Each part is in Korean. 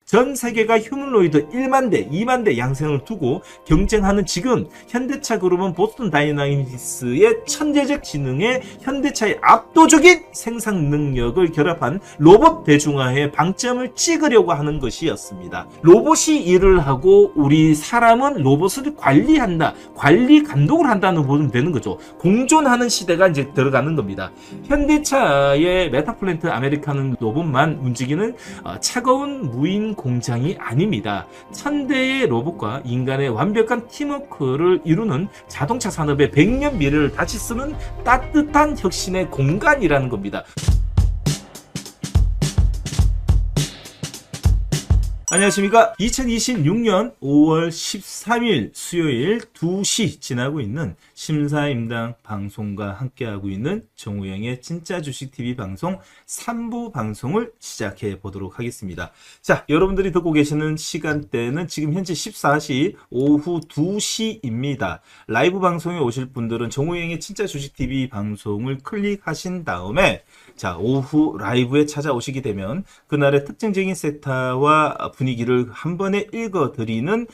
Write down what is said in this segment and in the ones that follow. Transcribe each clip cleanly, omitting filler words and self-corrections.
전 세계가 휴머노이드 1만 대, 2만 대 양성을 두고 경쟁하는 지금 현대차 그룹은 보스턴 다이나믹스의 천재적 지능에 현대차의 압도적인 생산 능력을 결합한 로봇 대중화에 방점을 찍으려고 하는 것이었습니다. 로봇이 일을 하고 우리 사람은 로봇을 관리한다, 관리 감독을 한다는 보면 되는 거죠. 공존하는 시대가 이제 들어가는 겁니다. 현대차의 메타플랜트 아메리카는 로봇만 움직이는 차가운 무인 공장이 아닙니다. 1000대의 로봇과 인간의 완벽한 팀워크를 이루는 자동차 산업의 100년 미래를 다시 쓰는 따뜻한 혁신의 공간이라는 겁니다. 안녕하십니까. 2026년 5월 13일 수요일 2시 지나고 있는 심사임당 방송과 함께하고 있는 정우영의 진짜 주식TV 방송 3부 방송을 시작해 보도록 하겠습니다. 자, 여러분들이 듣고 계시는 시간대는 지금 현재 14시 오후 2시입니다. 라이브 방송에 오실 분들은 정우영의 진짜 주식TV 방송을 클릭하신 다음에 자, 오후 라이브에 찾아오시게 되면 그날의 특징적인 섹터와 분위기를 한 번에 읽어드리는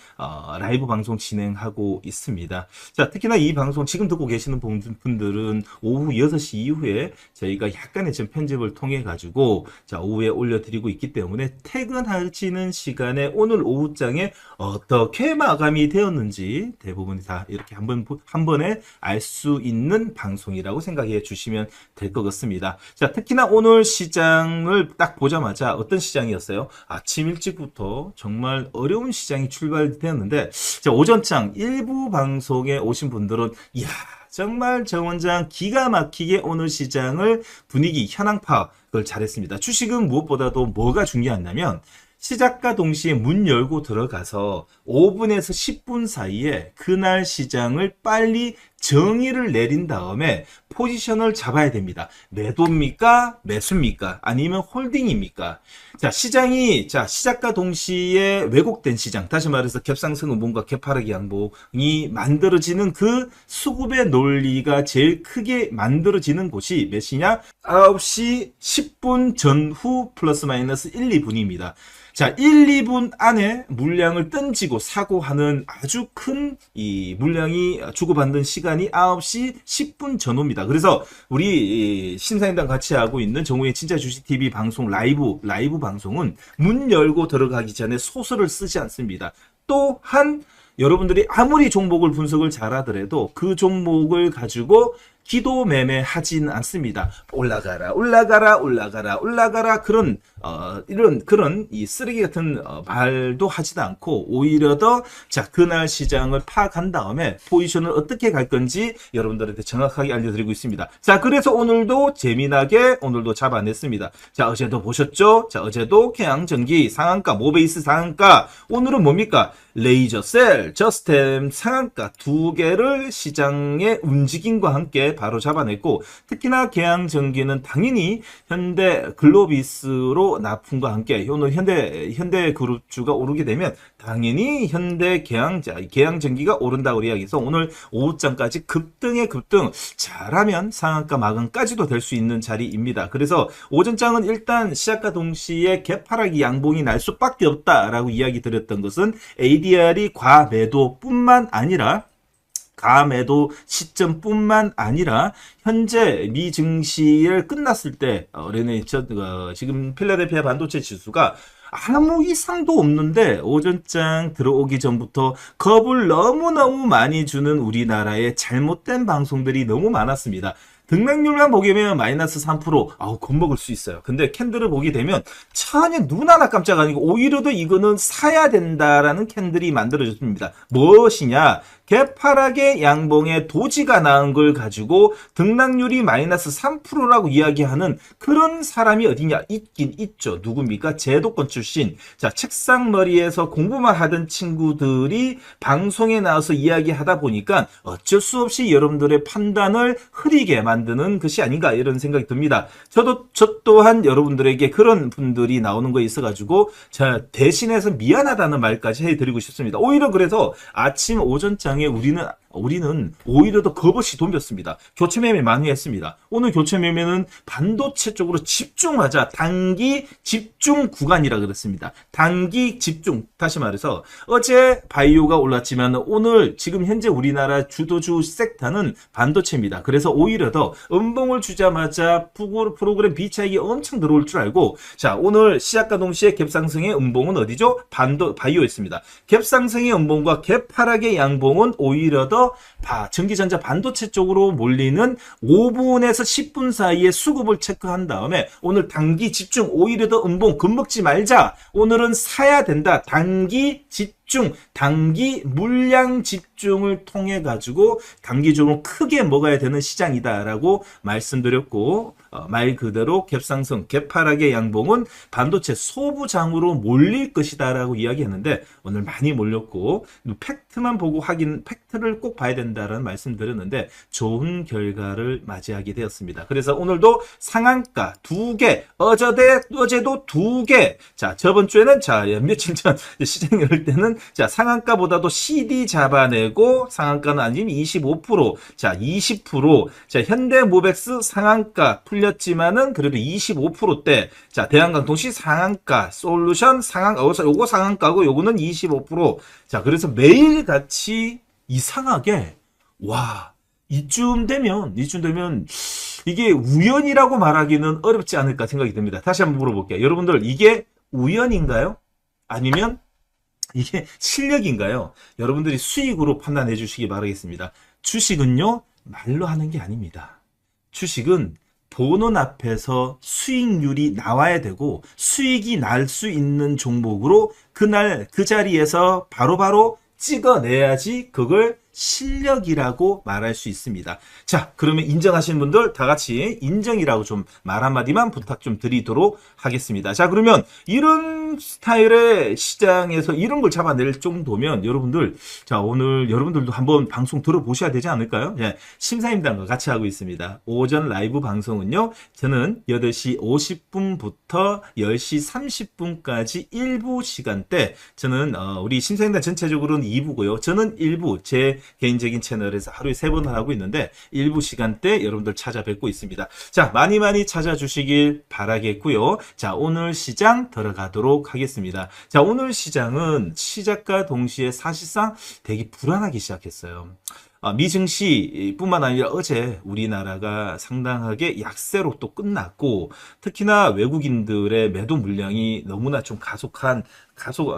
라이브 방송 진행하고 있습니다. 자, 특히나 이 방송 지금 듣고 계시는 분들은 오후 6시 이후에 저희가 약간의 좀 편집을 통해 가지고 자, 오후에 올려드리고 있기 때문에 퇴근하시는 시간에 오늘 오후장에 어떻게 마감이 되었는지 대부분 다 이렇게 한 번에 알 수 있는 방송이라고 생각해 주시면 될 것 같습니다. 자, 특히나 오늘 시장을 딱 보자마자 어떤 시장이었어요? 아침 일찍부터 정말 어려운 시장이 출발되었는데 자, 오전장 일부 방송에 오신 분들은 이야, 정말 정 원장 기가 막히게 오늘 시장을 분위기 현황 파악을 잘했습니다. 주식은 무엇보다도 뭐가 중요하냐면 시작과 동시에 문 열고 들어가서 5분에서 10분 사이에 그날 시장을 빨리 정의를 내린 다음에 포지션을 잡아야 됩니다. 매도입니까? 매수입니까? 아니면 홀딩입니까? 자, 시장이 시작과 동시에 왜곡된 시장, 다시 말해서 갭상승은 뭔가 개파르기 양봉이 만들어지는 그 수급의 논리가 제일 크게 만들어지는 곳이 몇이냐? 9시 10분 전후 플러스 마이너스 1, 2분입니다. 자, 1, 2분 안에 물량을 던지고 사고 하는 아주 큰 이 물량이 주고받는 시간이 9시 10분 전후입니다. 그래서 우리 신사임당 같이 하고 있는 정우의 진짜 주식TV 방송 라이브 방송은 문 열고 들어가기 전에 소설을 쓰지 않습니다. 또한 여러분들이 아무리 종목을 분석을 잘하더라도 그 종목을 가지고 기도 매매하진 않습니다. 올라가라, 올라가라, 올라가라, 올라가라 그런 그런 이 쓰레기 같은 말도 하지도 않고 오히려 더 그날 시장을 파악한 다음에 포지션을 어떻게 갈 건지 여러분들한테 정확하게 알려드리고 있습니다. 자, 그래서 오늘도 재미나게 오늘도 잡아냈습니다. 자, 어제도 보셨죠? 자, 어제도 경향전기 상한가, 모베이스 상한가, 오늘은 뭡니까? 레이저셀, 저스템 상한가 두 개를 시장의 움직임과 함께 바로 잡아냈고 특히나 계양전기는 당연히 현대 글로비스로 납품과 함께 오늘 현대그룹주가 오르게 되면 당연히 현대 계양전기가 오른다고 이야기해서 오늘 오후장까지 급등에 급등 잘하면 상한가 마감까지도 될 수 있는 자리입니다. 그래서 오전장은 일단 시작과 동시에 개파락이 양봉이 날 수밖에 없다라고 이야기 드렸던 것은 ADR이 과매도뿐만 아니라 가매도 시점뿐만 아니라 현재 미 증시를 끝났을 때 지금 필라델피아 반도체 지수가 아무 이상도 없는데 오전장 들어오기 전부터 겁을 너무너무 많이 주는 우리나라의 잘못된 방송들이 너무 많았습니다. 등락률만 보게 되면 마이너스 3%, 겁먹을 수 있어요. 근데 캔들을 보게 되면 전혀 눈 하나 깜짝 아니고 오히려 더 이거는 사야 된다라는 캔들이 만들어졌습니다. 무엇이냐? 개파락의 양봉에 도지가 나은 걸 가지고 등락률이 마이너스 3%라고 이야기하는 그런 사람이 어디냐? 있긴 있죠. 누굽니까? 제도권 출신. 자, 책상머리에서 공부만 하던 친구들이 방송에 나와서 이야기하다 보니까 어쩔 수 없이 여러분들의 판단을 흐리게 만드는 것이 아닌가 이런 생각이 듭니다. 저 또한 여러분들에게 그런 분들이 나오는 거에 있어가지고 대신해서 미안하다는 말까지 해드리고 싶습니다. 오히려 그래서 아침 오전장에 우리는 우리는 오히려 더 값없이 덤볐습니다. 교체 매매 많이 했습니다. 오늘 교체 매매는 반도체 쪽으로 집중하자. 단기 집중 구간이라 그랬습니다. 단기 집중. 다시 말해서 어제 바이오가 올랐지만 오늘 지금 현재 우리나라 주도주 섹터는 반도체입니다. 그래서 오히려 더 음봉을 주자마자 프로그램 비차익이 엄청 들어올 줄 알고 자 오늘 시작과 동시에 갭상승의 음봉은 어디죠? 바이오였습니다. 갭상승의 음봉과 갭하락의 양봉은 오히려 더 전기전자 반도체 쪽으로 몰리는 5분에서 10분 사이에 수급을 체크한 다음에 오늘 단기 집중 오히려 더 음봉 겁먹지 말자. 오늘은 사야 된다. 단기 집중, 단기 물량 집중을 통해 가지고 단기적으로 크게 먹어야 되는 시장이다라고 말씀드렸고 말 그대로 갭상승, 갭하락의 양봉은 반도체 소부장으로 몰릴 것이다라고 이야기했는데 오늘 많이 몰렸고 팩트만 보고 팩트를 꼭 봐야 된다라는 말씀드렸는데 좋은 결과를 맞이하게 되었습니다. 그래서 오늘도 상한가 2개, 어제도 2개. 자, 저번 주에는 며칠 전 시장 열릴 때는 자, 상한가보다도 CD 잡아내고 상한가는 아니면 25%, 자, 20%. 자, 현대모백스 상한가 풀렸지만은 그래도 25%대. 자, 대한강통시 상한가, 솔루션 요거 상한가고 요거는 25%. 자, 그래서 매일같이 이상하게 이쯤 되면 이게 우연이라고 말하기는 어렵지 않을까 생각이 듭니다. 다시 한번 물어볼게요. 여러분들 이게 우연인가요? 아니면 이게 실력인가요? 여러분들이 수익으로 판단해 주시기 바라겠습니다. 주식은요, 말로 하는 게 아닙니다. 주식은 보는 앞에서 수익률이 나와야 되고 수익이 날 수 있는 종목으로 그날 그 자리에서 바로바로 찍어내야지 그걸 실력이라고 말할 수 있습니다. 자, 그러면 인정하시는 분들 다 같이 인정이라고 좀 말 한마디만 부탁 좀 드리도록 하겠습니다. 자, 그러면 이런 스타일의 시장에서 이런 걸 잡아낼 정도면 여러분들, 자, 오늘 여러분들도 한번 방송 들어보셔야 되지 않을까요? 예, 심사임당과 같이 하고 있습니다. 오전 라이브 방송은요, 저는 8시 50분부터 10시 30분까지 일부 시간대, 저는, 우리 심사임당 전체적으로는 2부고요. 저는 1부, 제 개인적인 채널에서 하루에 3번 하고 있는데 일부 시간대 여러분들 찾아뵙고 있습니다. 자, 많이 찾아주시길 바라겠고요. 자, 오늘 시장 들어가도록 하겠습니다. 자, 오늘 시장은 시작과 동시에 사실상 되게 불안하기 시작했어요. 미 증시뿐만 아니라 어제 우리나라가 상당하게 약세로 또 끝났고 특히나 외국인들의 매도 물량이 너무나 좀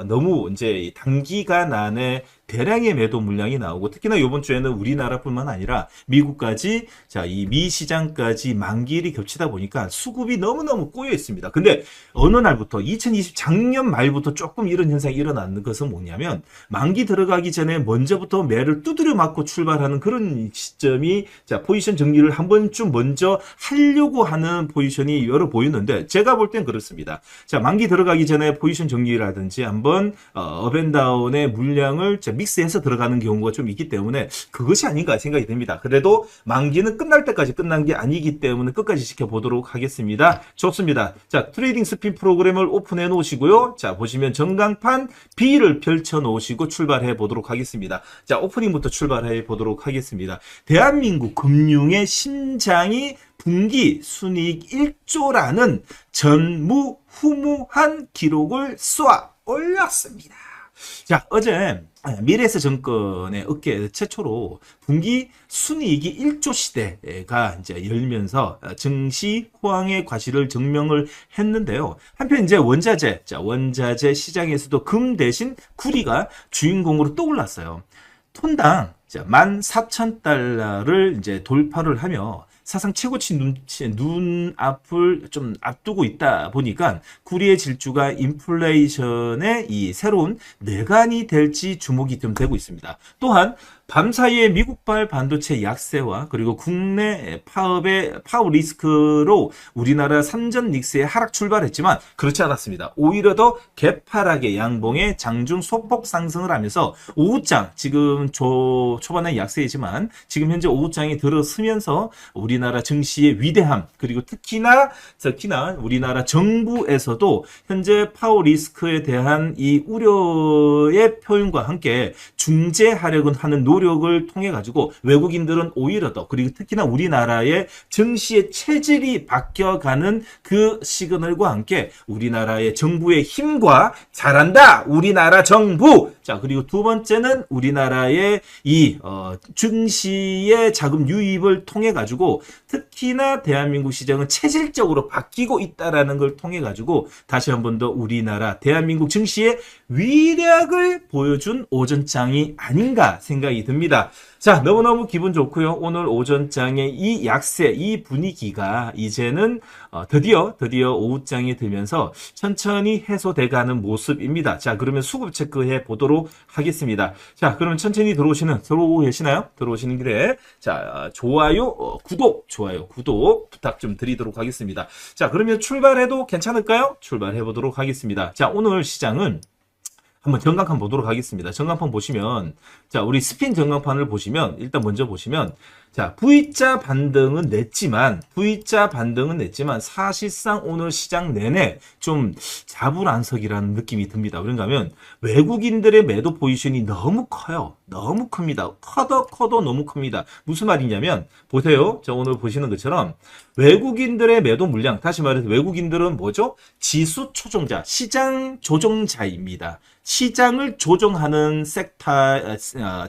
너무 이제 단기간 안에 대량의 매도 물량이 나오고 특히나 이번 주에는 우리나라뿐만 아니라 미국까지 이 미 시장까지 만기일이 겹치다 보니까 수급이 너무너무 꼬여 있습니다. 근데 어느 날부터 2020 작년 말부터 조금 이런 현상이 일어나는 것은 뭐냐면 만기 들어가기 전에 먼저부터 매를 두드려 맞고 출발하는 그런 시점이 포지션 정리를 한 번쯤 먼저 하려고 하는 포지션이 여러 보이는데 제가 볼 땐 그렇습니다. 자, 만기 들어가기 전에 포지션 정리라든지 한번 업앤다운의 물량을 믹스해서 들어가는 경우가 좀 있기 때문에 그것이 아닌가 생각이 듭니다. 그래도 만기는 끝날 때까지 끝난 게 아니기 때문에 끝까지 지켜보도록 하겠습니다. 좋습니다. 자, 트레이딩 스핀 프로그램을 오픈해 놓으시고요. 자, 보시면 전광판 B를 펼쳐 놓으시고 출발해 보도록 하겠습니다. 자, 오프닝부터 출발해 보도록 하겠습니다. 대한민국 금융의 심장이 분기 순이익 1조라는 전무후무한 기록을 쏘아 올렸습니다. 자, 어제 미래에셋증권의 업계 최초로 분기 순이익이 1조 시대가 이제 열면서 증시 호황의 과실을 증명을 했는데요. 한편 이제 원자재 시장에서도 금 대신 구리가 주인공으로 떠올랐어요. 톤당 14,000달러를 이제 돌파를 하며 사상 최고치 눈앞을 좀 앞두고 있다 보니까 구리의 질주가 인플레이션의 이 새로운 내관이 될지 주목이 좀 되고 있습니다. 또한 밤사이에 미국발 반도체 약세와 그리고 국내 파업 리스크로 우리나라 삼전 닉스의 하락 출발했지만 그렇지 않았습니다. 오히려 더 개파락의 양봉의 장중 소폭 상승을 하면서 오후장 지금 초반에 약세이지만 지금 현재 오후장이 들어서면서 우리나라 증시의 위대함 그리고 특히나 우리나라 정부에서도 현재 파업 리스크에 대한 이 우려의 표현과 함께 중재하려고 하는 노력을 통해 가지고 외국인들은 오히려 더, 그리고 특히나 우리나라의 증시의 체질이 바뀌어가는 그 시그널과 함께 우리나라의 정부의 힘과 잘한다 우리나라 정부. 자, 그리고 두 번째는 우리나라의 이 증시의 자금 유입을 통해 가지고 특히나 대한민국 시장은 체질적으로 바뀌고 있다라는 걸 통해 가지고 다시 한 번 더 우리나라 대한민국 증시의 위력을 보여준 오전장이 아닌가 생각이 듭니다. 자, 너무너무 기분 좋고요. 오늘 오전장의 이 약세, 이 분위기가 이제는 드디어 오후장이 되면서 천천히 해소돼가는 모습입니다. 자, 그러면 수급 체크해 보도록 하겠습니다. 자, 그러면 천천히 들어오고 계시나요? 들어오시는 길에 자, 좋아요, 좋아요, 구독 부탁 좀 드리도록 하겠습니다. 자, 그러면 출발해도 괜찮을까요? 출발해 보도록 하겠습니다. 자, 오늘 시장은 한번 전광판 보도록 하겠습니다. 전광판 보시면, 자, 우리 스핀 전광판을 보시면, 일단 먼저 보시면, 자, V자 반등은 냈지만, 사실상 오늘 시장 내내 좀 자불안석이라는 느낌이 듭니다. 그런가 하면, 외국인들의 매도 포지션이 너무 커요. 너무 큽니다. 커도 너무 큽니다. 무슨 말이냐면, 보세요. 자, 오늘 보시는 것처럼, 외국인들의 매도 물량, 다시 말해서 외국인들은 뭐죠? 지수 초종자, 시장 조종자입니다. 시장을 조종하는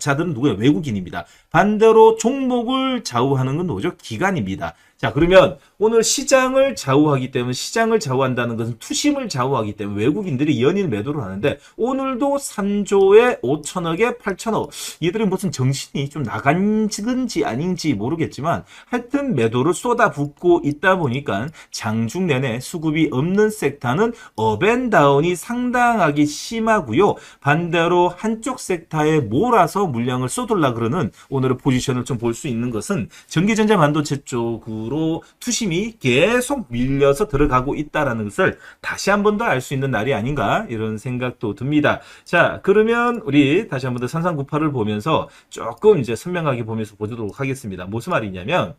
자들은 누구예요? 외국인입니다. 반대로 종목을 좌우하는 건 뭐죠? 기관입니다. 자, 그러면 오늘 시장을 좌우하기 때문에, 시장을 좌우한다는 것은 투심을 좌우하기 때문에 외국인들이 연일 매도를 하는데, 오늘도 3조에 5천억에 8천억. 이들이 무슨 정신이 좀 나간지 아닌지 모르겠지만, 하여튼 매도를 쏟아붓고 있다 보니까 장중 내내 수급이 없는 섹터는 업앤다운이 상당하게 심하고요. 반대로 한쪽 섹터에 몰아서 물량을 쏟으려 그러는 오늘의 포지션을 좀 볼 수 있는 것은 전기전자 반도체 쪽으로 투심이 계속 밀려서 들어가고 있다라는 것을 다시 한 번 더 알 수 있는 날이 아닌가, 이런 생각도 듭니다. 자, 그러면 우리 다시 한 번 더 3398을 보면서 조금 이제 선명하게 보면서 보도록 하겠습니다. 무슨 말이냐면,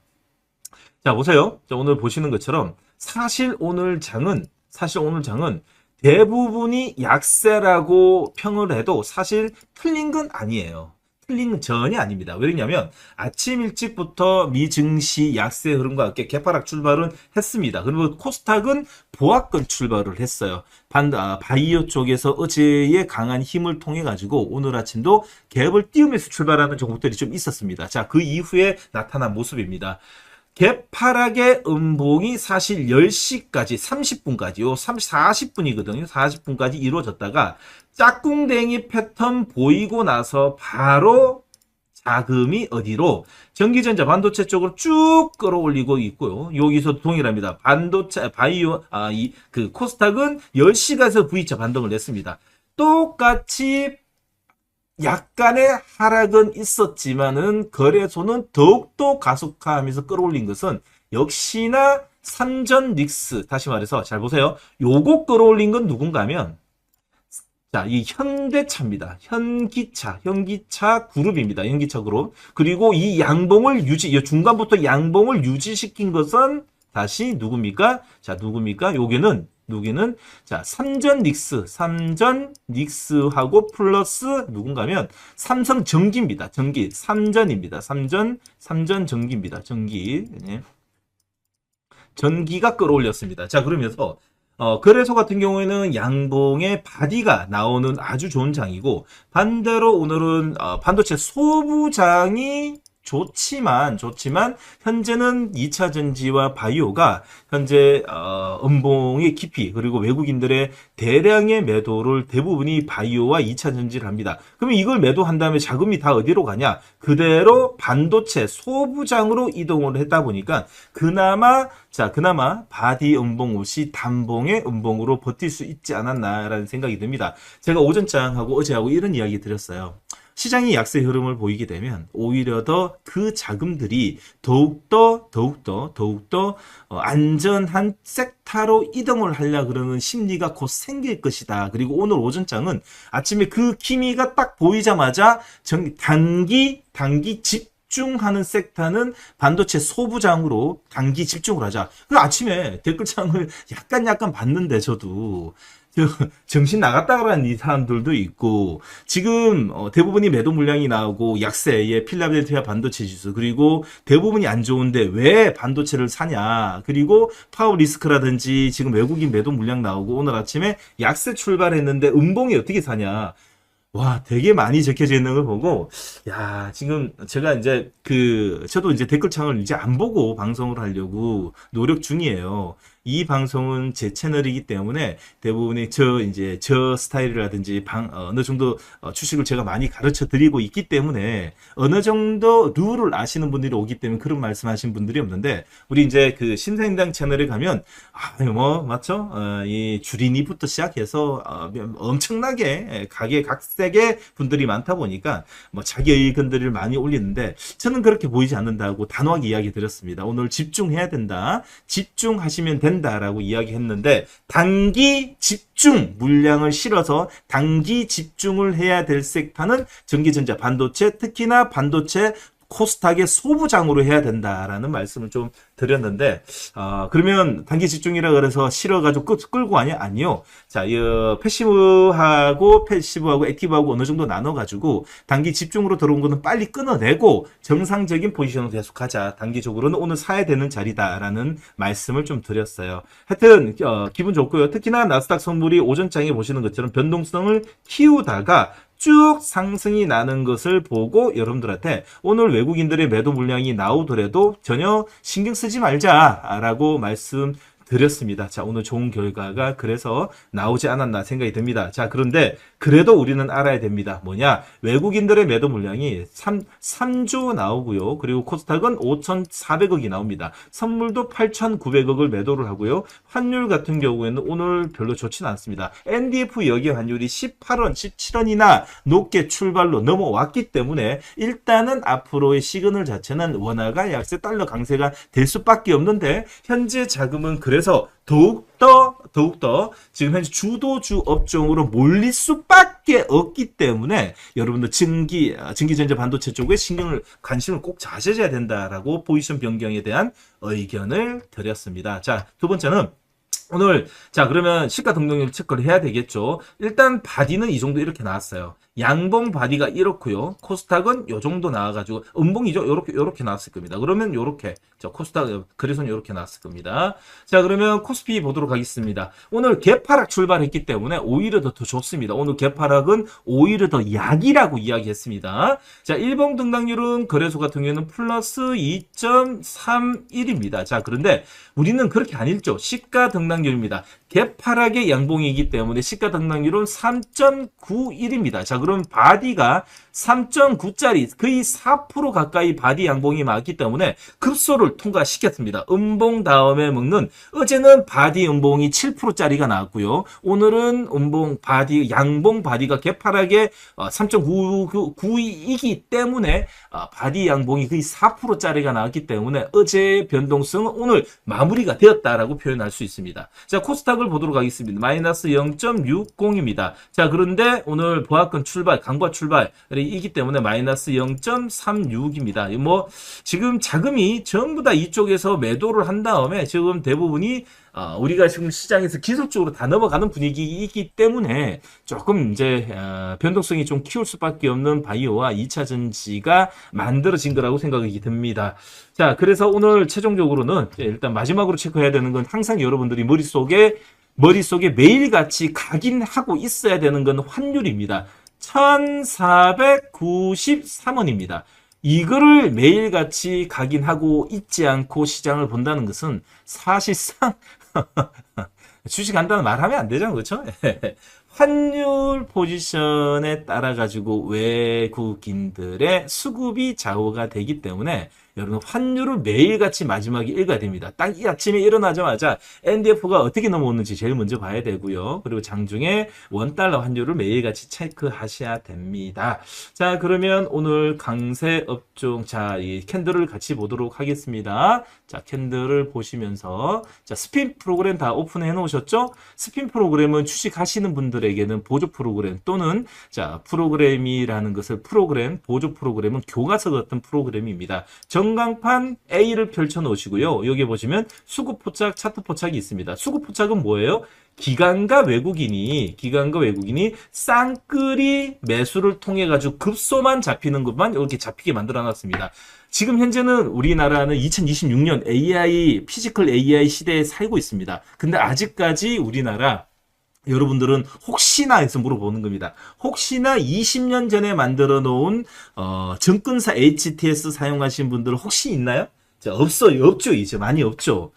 자, 보세요. 자, 오늘 보시는 것처럼 사실 오늘 장은 대부분이 약세라고 평을 해도 사실 틀린 건 아니에요. 틀린 건 전혀 아닙니다. 왜냐면 아침 일찍부터 미 증시 약세 흐름과 함께 개파락 출발은 했습니다. 그리고 코스닥은 보합권 출발을 했어요. 바이오 쪽에서 어제의 강한 힘을 통해 가지고 오늘 아침도 갭을 띄우면서 출발하는 종목들이 좀 있었습니다. 자, 그 이후에 나타난 모습입니다. 개파락의 음봉이 사실 10시까지 30분까지 40분이거든요. 40분까지 이루어졌다가 짝꿍댕이 패턴 보이고 나서 바로 자금이 어디로? 전기전자 반도체 쪽으로 쭉 끌어올리고 있고요. 여기서 동일합니다. 반도체 바이오 코스닥은 10시가에서 V자 반등을 냈습니다. 똑같이 약간의 하락은 있었지만은 거래소는 더욱더 가속화하면서 끌어올린 것은 역시나 삼전 닉스, 다시 말해서 잘 보세요. 요거 끌어올린 건 누군가 하면, 자, 이 현대차입니다. 현기차 그룹입니다. 현기차 그룹. 그리고 이 양봉을 중간부터 양봉을 유지시킨 것은 다시 누굽니까? 자, 누굽니까? 여기는 자, 삼전 닉스하고 플러스 누군가면 삼성전기입니다. 삼전입니다. 삼전전기입니다. 예. 전기가 끌어올렸습니다. 자, 그러면서 거래소 같은 경우에는 양봉의 바디가 나오는 아주 좋은 장이고, 반대로 오늘은 반도체 소부장이 좋지만 현재는 2차 전지와 바이오가 현재 음봉의 깊이, 그리고 외국인들의 대량의 매도를 대부분이 바이오와 2차 전지를 합니다. 그러면 이걸 매도한 다음에 자금이 다 어디로 가냐? 그대로 반도체 소부장으로 이동을 했다 보니까 그나마 바디 음봉 없이 단봉의 음봉으로 버틸 수 있지 않았나라는 생각이 듭니다. 제가 오전장하고 어제하고 이런 이야기 드렸어요. 시장이 약세 흐름을 보이게 되면 오히려 더 그 자금들이 더욱더 안전한 섹터로 이동을 하려 그러는 심리가 곧 생길 것이다. 그리고 오늘 오전장은 아침에 그 기미가 딱 보이자마자 단기 집중하는 섹터는 반도체 소부장으로 단기 집중을 하자. 그 아침에 댓글창을 약간 봤는데 저도 정신 나갔다라는 이 사람들도 있고, 지금 대부분이 매도 물량이 나오고 약세에 필라델피아 반도체 지수, 그리고 대부분이 안 좋은데 왜 반도체를 사냐, 그리고 파워 리스크라든지 지금 외국인 매도 물량 나오고 오늘 아침에 약세 출발했는데 음봉이 어떻게 사냐. 와, 되게 많이 적혀져 있는 걸 보고, 야, 지금 제가 이제 저도 이제 댓글창을 이제 안 보고 방송을 하려고 노력 중이에요. 이 방송은 제 채널이기 때문에 대부분이 저 스타일이라든지 어느 정도 주식을 제가 많이 가르쳐 드리고 있기 때문에 어느 정도 룰을 아시는 분들이 오기 때문에 그런 말씀 하신 분들이 없는데, 우리 이제 그 신사임당 채널에 가면, 맞죠? 이 주린이부터 시작해서, 엄청나게 각색의 분들이 많다 보니까 뭐 자기 의견들을 많이 올리는데, 저는 그렇게 보이지 않는다고 단호하게 이야기 드렸습니다. 오늘 집중해야 된다. 집중하시면 된다라고 이야기했는데, 단기 집중 물량을 실어서 단기 집중을 해야 될 섹터는 전기전자, 반도체, 특히나 반도체 코스닥의 소부장으로 해야 된다라는 말씀을 좀 드렸는데, 그러면 단기 집중이라 그래서 실어가지고 끌고 가냐? 아니요. 자, 패시브하고 액티브하고 어느 정도 나눠가지고 단기 집중으로 들어온 거는 빨리 끊어내고 정상적인 포지션으로 계속 가자. 단기적으로는 오늘 사야 되는 자리다라는 말씀을 좀 드렸어요. 하여튼 기분 좋고요. 특히나 나스닥 선물이 오전장에 보시는 것처럼 변동성을 키우다가 쭉 상승이 나는 것을 보고 여러분들한테 오늘 외국인들의 매도 물량이 나오더라도 전혀 신경 쓰지 말자라고 말씀드렸습니다. 자, 오늘 좋은 결과가 그래서 나오지 않았나 생각이 듭니다. 자, 그런데 그래도 우리는 알아야 됩니다. 뭐냐? 외국인들의 매도 물량이 3조 나오고요. 그리고 코스닥은 5,400억이 나옵니다. 선물도 8,900억을 매도를 하고요. 환율 같은 경우에는 오늘 별로 좋지는 않습니다. NDF 여기 환율이 18원, 17원이나 높게 출발로 넘어왔기 때문에 일단은 앞으로의 시그널 자체는 원화가 약세, 달러 강세가 될 수밖에 없는데, 현재 자금은 그래서 더욱더 지금 현재 주도주 업종으로 몰릴 수밖에 없기 때문에 여러분들 전기전자 반도체 쪽에 관심을 꼭 가져야 된다라고 포지션 변경에 대한 의견을 드렸습니다. 자, 두 번째는 오늘, 자, 그러면 시가 등록률 체크를 해야 되겠죠. 일단 바디는 이 정도 이렇게 나왔어요. 양봉 바디가 이렇고요. 코스닥은 요 정도 나와가지고 음봉이죠. 요렇게 나왔을 겁니다. 그러면 요렇게, 코스닥 그래서는 요렇게 나왔을 겁니다. 자, 그러면 코스피 보도록 하겠습니다. 오늘 개파락 출발했기 때문에 오히려 더 좋습니다. 오늘 개파락은 오히려 더 약이라고 이야기했습니다. 자, 일봉 등락률은 거래소 같은 경우에는 플러스 2.31입니다. 자, 그런데 우리는 그렇게 안 읽죠. 시가 등락률입니다. 개파락의 양봉이기 때문에 시가 등락률은 3.91입니다. 자, 그럼 바디가 3.9짜리 거의 4% 가까이 바디 양봉이 맞기 때문에 급소를 통과시켰습니다. 음봉 다음에 먹는, 어제는 바디 음봉이 7%짜리가 나왔고요. 오늘은 양봉 바디가 개파락의 3.99이기 때문에 바디 양봉이 거의 4%짜리가 나왔기 때문에 어제의 변동성은 오늘 마무리가 되었다라고 표현할 수 있습니다. 자, 코스닥을 보도록 하겠습니다. 마이너스 0.60입니다. 자, 그런데 오늘 보합권 출발, 강보합 출발이기 때문에 마이너스 0.36입니다. 뭐 지금 자금이 전부 다 이쪽에서 매도를 한 다음에 지금 대부분이 우리가 지금 시장에서 기술적으로 다 넘어가는 분위기이기 때문에 조금 이제 변동성이 좀 키울 수밖에 없는 바이오와 2차 전지가 만들어진 거라고 생각이 듭니다. 자, 그래서 오늘 최종적으로는 일단 마지막으로 체크해야 되는 건 항상 여러분들이 머릿속에 매일같이 각인하고 있어야 되는 건 환율입니다. 1493원입니다. 이거를 매일같이 각인하고 있지 않고 시장을 본다는 것은 사실상 주식한다는 말 하면 안 되잖아요. 그렇죠? 환율 포지션에 따라 가지고 외국인들의 수급이 좌우가 되기 때문에 여러분 환율을 매일같이 마지막에 읽어야 됩니다. 딱 이 아침에 일어나자마자 NDF가 어떻게 넘어오는지 제일 먼저 봐야 되고요. 그리고 장중에 원달러 환율을 매일같이 체크하셔야 됩니다. 자, 그러면 오늘 강세 업종, 자, 이 캔들을 같이 보도록 하겠습니다. 자, 캔들을 보시면서, 자, 스핀 프로그램 다 오픈해 놓으셨죠? 스핀 프로그램은 주식하시는 분들에게는 보조 프로그램 또는, 자, 프로그램이라는 것을 보조 프로그램은 교과서 같은 프로그램입니다. 전광판 A를 펼쳐 놓으시고요. 여기 보시면 수급 포착, 차트 포착이 있습니다. 수급 포착은 뭐예요? 기관과 외국인이 쌍끌이 매수를 통해 가지고 급소만 잡히는 것만 이렇게 잡히게 만들어 놨습니다. 지금 현재는 우리나라는 2026년 피지컬 AI 시대에 살고 있습니다. 근데 아직까지 우리나라 여러분들은 혹시나 해서 물어보는 겁니다. 혹시나 20년 전에 만들어 놓은 정근사 HTS 사용하신 분들 혹시 있나요? 자, 없어요. 없죠. 이제 많이 없죠.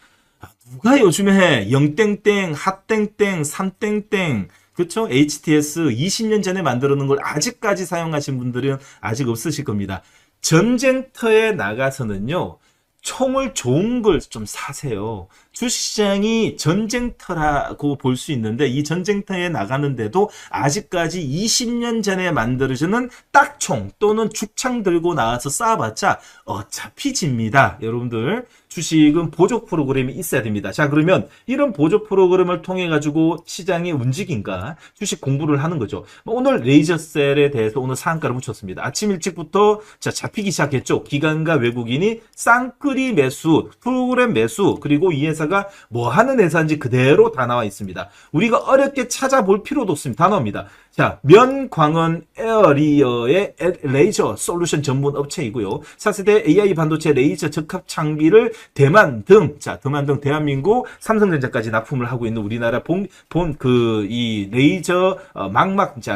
누가 요즘에 0땡땡, 핫땡땡, 3땡땡, 그렇죠? HTS 20년 전에 만들어 놓은 걸 아직까지 사용하신 분들은 아직 없으실 겁니다. 전쟁터에 나가서는요, 총을 좋은 걸 좀 사세요. 주식시장이 전쟁터라고 볼 수 있는데 이 전쟁터에 나가는데도 아직까지 20년 전에 만들어지는 딱총 또는 죽창 들고 나와서 쏴봤자 어차피 집니다. 여러분들 주식은 보조 프로그램이 있어야 됩니다. 자, 그러면 이런 보조 프로그램을 통해 가지고 시장이 움직인가 주식 공부를 하는 거죠. 오늘 레이저셀에 대해서 오늘 상한가를 붙였습니다. 아침 일찍부터 자 잡히기 시작했죠. 기관과 외국인이 쌍끌이 매수, 프로그램 매수, 그리고 이 회사가 뭐 하는 회사인지 그대로 다 나와 있습니다. 우리가 어렵게 찾아볼 필요도 없습니다. 다 나옵니다. 자, 면광원 에어리어의 레이저 솔루션 전문 업체이고요. 4세대 AI 반도체 레이저 적합 장비를 대만 등 대한민국 삼성전자까지 납품을 하고 있는 우리나라 이 레이저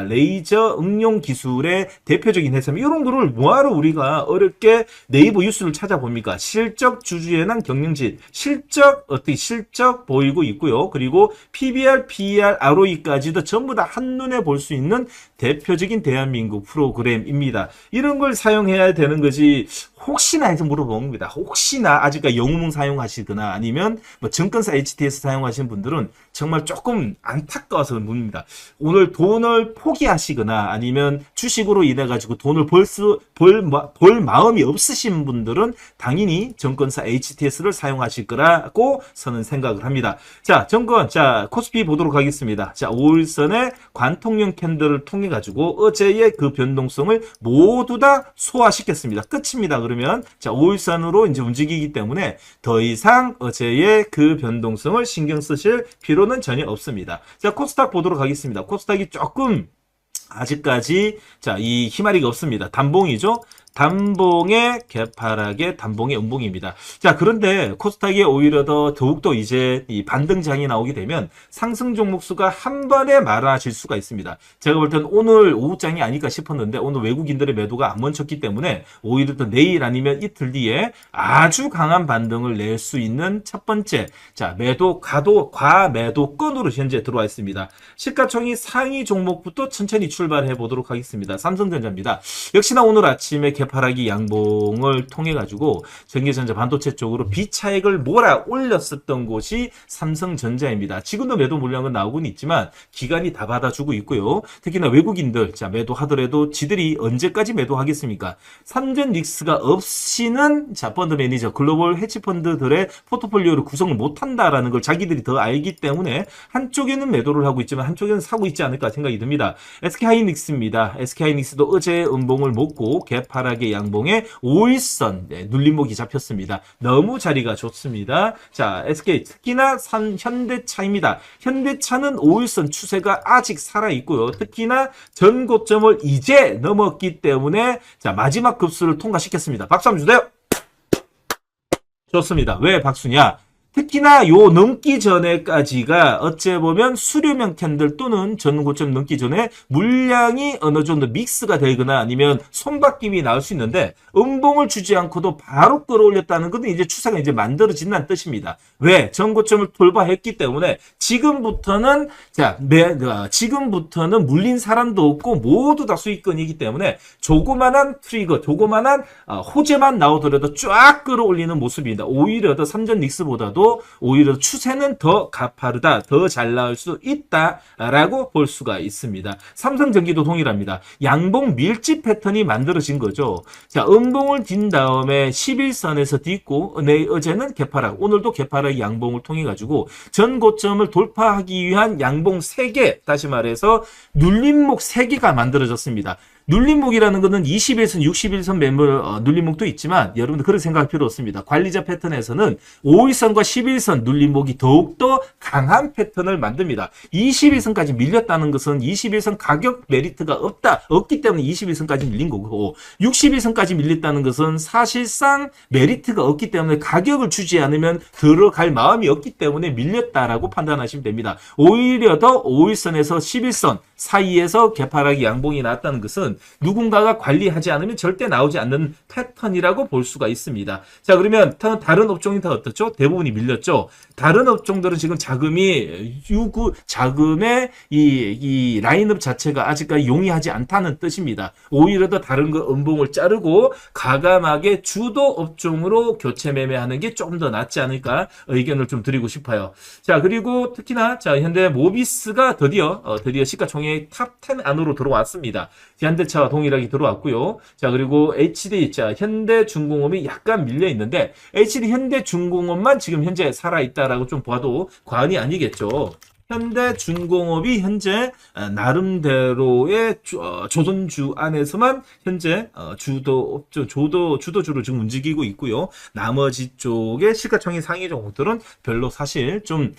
레이저 응용 기술의 대표적인 회사입니다. 이런 거를 뭐하러 우리가 어렵게 네이버 뉴스를 찾아봅니까? 실적 주주연한 경영진, 실적 보이고 있고요. 그리고 PBR, PER, ROE까지도 전부 다 한눈에 볼 수 있는 대표적인 대한민국 프로그램입니다. 이런 걸 사용해야 되는 거지. 혹시나 해서 물어보는 겁니다. 혹시나 아직까지 영웅 사용하시거나 아니면 뭐 증권사 HTS 사용하시는 분들은 정말 조금 안타까워서 묻습니다. 오늘 돈을 포기하시거나 아니면 주식으로 인해 가지고 돈을 벌 마음이 없으신 분들은 당연히 증권사 HTS를 사용하실 거라고 저는 생각을 합니다. 자, 코스피 보도록 하겠습니다. 자, 5일선의 관통형 캔들을 통해 가지고 어제의 그 변동성을 모두 다 소화시켰습니다. 끝입니다. 그러면 자, 5일선으로 이제 움직이기 때문에 더 이상 어제의 그 변동성을 신경 쓰실 필요는 전혀 없습니다. 자, 코스닥 보도록 하겠습니다. 코스닥이 조금 아직까지 이 희마리가 없습니다. 단봉이죠. 단봉의 개파락의 단봉의 음봉입니다. 자, 그런데 코스닥이 오히려 더욱더 이제 이 반등장이 나오게 되면 상승 종목 수가 한 번에 많아질 수가 있습니다. 제가 볼 때는 오늘 오후장이 아닐까 싶었는데 오늘 외국인들의 매도가 안 멈췄기 때문에 오히려 또 내일 아니면 이틀 뒤에 아주 강한 반등을 낼 수 있는 첫 번째 과매도권으로 현재 들어와 있습니다. 시가총이 상위 종목부터 천천히 출발해 보도록 하겠습니다. 삼성전자입니다. 역시나 오늘 아침에 개파락이 양봉을 통해 가지고 전기전자 반도체 쪽으로 비차익을 몰아 올렸었던 곳이 삼성전자입니다. 지금도 매도 물량은 나오고는 있지만 기관이 다 받아주고 있고요. 특히나 외국인들 매도하더라도 지들이 언제까지 매도하겠습니까? 삼전 닉스가 없이는 펀드 매니저 글로벌 헤지펀드들의 포트폴리오를 구성을 못한다라는 걸 자기들이 더 알기 때문에 한쪽에는 매도를 하고 있지만 한쪽에는 사고 있지 않을까 생각이 듭니다. SK하이닉스입니다. SK하이닉스도 어제 음봉을 먹고 개파락 양봉에 5일선 눌림목이 잡혔습니다. 너무 자리가 좋습니다. 자, SK 특히나 현대차입니다. 현대차는 5일선 추세가 아직 살아있고요. 특히나 전고점을 이제 넘었기 때문에 마지막 급수를 통과시켰습니다. 박수 한번 주세요. 좋습니다. 왜 박수냐? 특히나 요 넘기 전에까지가 어째 보면 수렴형 캔들 또는 전고점 넘기 전에 물량이 어느 정도 믹스가 되거나 아니면 손바뀜이 나올 수 있는데 음봉을 주지 않고도 바로 끌어올렸다는 것은 이제 추세가 이제 만들어진다는 뜻입니다. 왜? 전고점을 돌파했기 때문에 지금부터는 물린 사람도 없고 모두 다 수익권이기 때문에 조그만한 트리거, 조그만한 호재만 나오더라도 쫙 끌어올리는 모습입니다. 오히려 더 삼전 닉스보다도 오히려 추세는 더 가파르다, 더 잘 나올 수 있다라고 볼 수가 있습니다. 삼성전기도 동일합니다. 양봉 밀집 패턴이 만들어진 거죠. 자, 음봉을 딘 다음에 11선에서 딛고 어제는 개파락, 오늘도 개파락 양봉을 통해 가지고 전 고점을 돌파하기 위한 양봉 3개, 다시 말해서 눌림목 3개가 만들어졌습니다. 눌림목이라는 것은 21선, 61선 매물 눌림목도 있지만 여러분들 그렇게 생각할 필요 없습니다. 관리자 패턴에서는 5일선과 11선 눌림목이 더욱더 강한 패턴을 만듭니다. 21선까지 밀렸다는 것은 21선 가격 메리트가 없기 때문에 21선까지 밀린 거고 61선까지 밀렸다는 것은 사실상 메리트가 없기 때문에 가격을 주지 않으면 들어갈 마음이 없기 때문에 밀렸다라고 판단하시면 됩니다. 오히려 더 5일선에서 11선 사이에서 개파락이 양봉이 나왔다는 것은 누군가가 관리하지 않으면 절대 나오지 않는 패턴이라고 볼 수가 있습니다. 자, 그러면 다른 업종이 다 어떻죠? 대부분이 밀렸죠. 다른 업종들은 지금 자금의 이 라인업 자체가 아직까지 용이하지 않다는 뜻입니다. 오히려 더 다른 거 음봉을 자르고 과감하게 주도 업종으로 교체 매매하는 게 좀 더 낫지 않을까 의견을 좀 드리고 싶어요. 자, 그리고 특히나 자, 현대 모비스가 드디어 시가총액 탑 10 안으로 들어왔습니다. 현대차와 동일하게 들어왔고요. 자, 그리고 HD, 자, 현대중공업이 약간 밀려 있는데 HD 현대중공업만 지금 현재 살아있다라고 좀 봐도 과언이 아니겠죠. 현대중공업이 현재 나름대로의 조선주 안에서만 현재 주도주로 지금 움직이고 있고요. 나머지 쪽에 시가총액 상위 종목들은 별로 사실 좀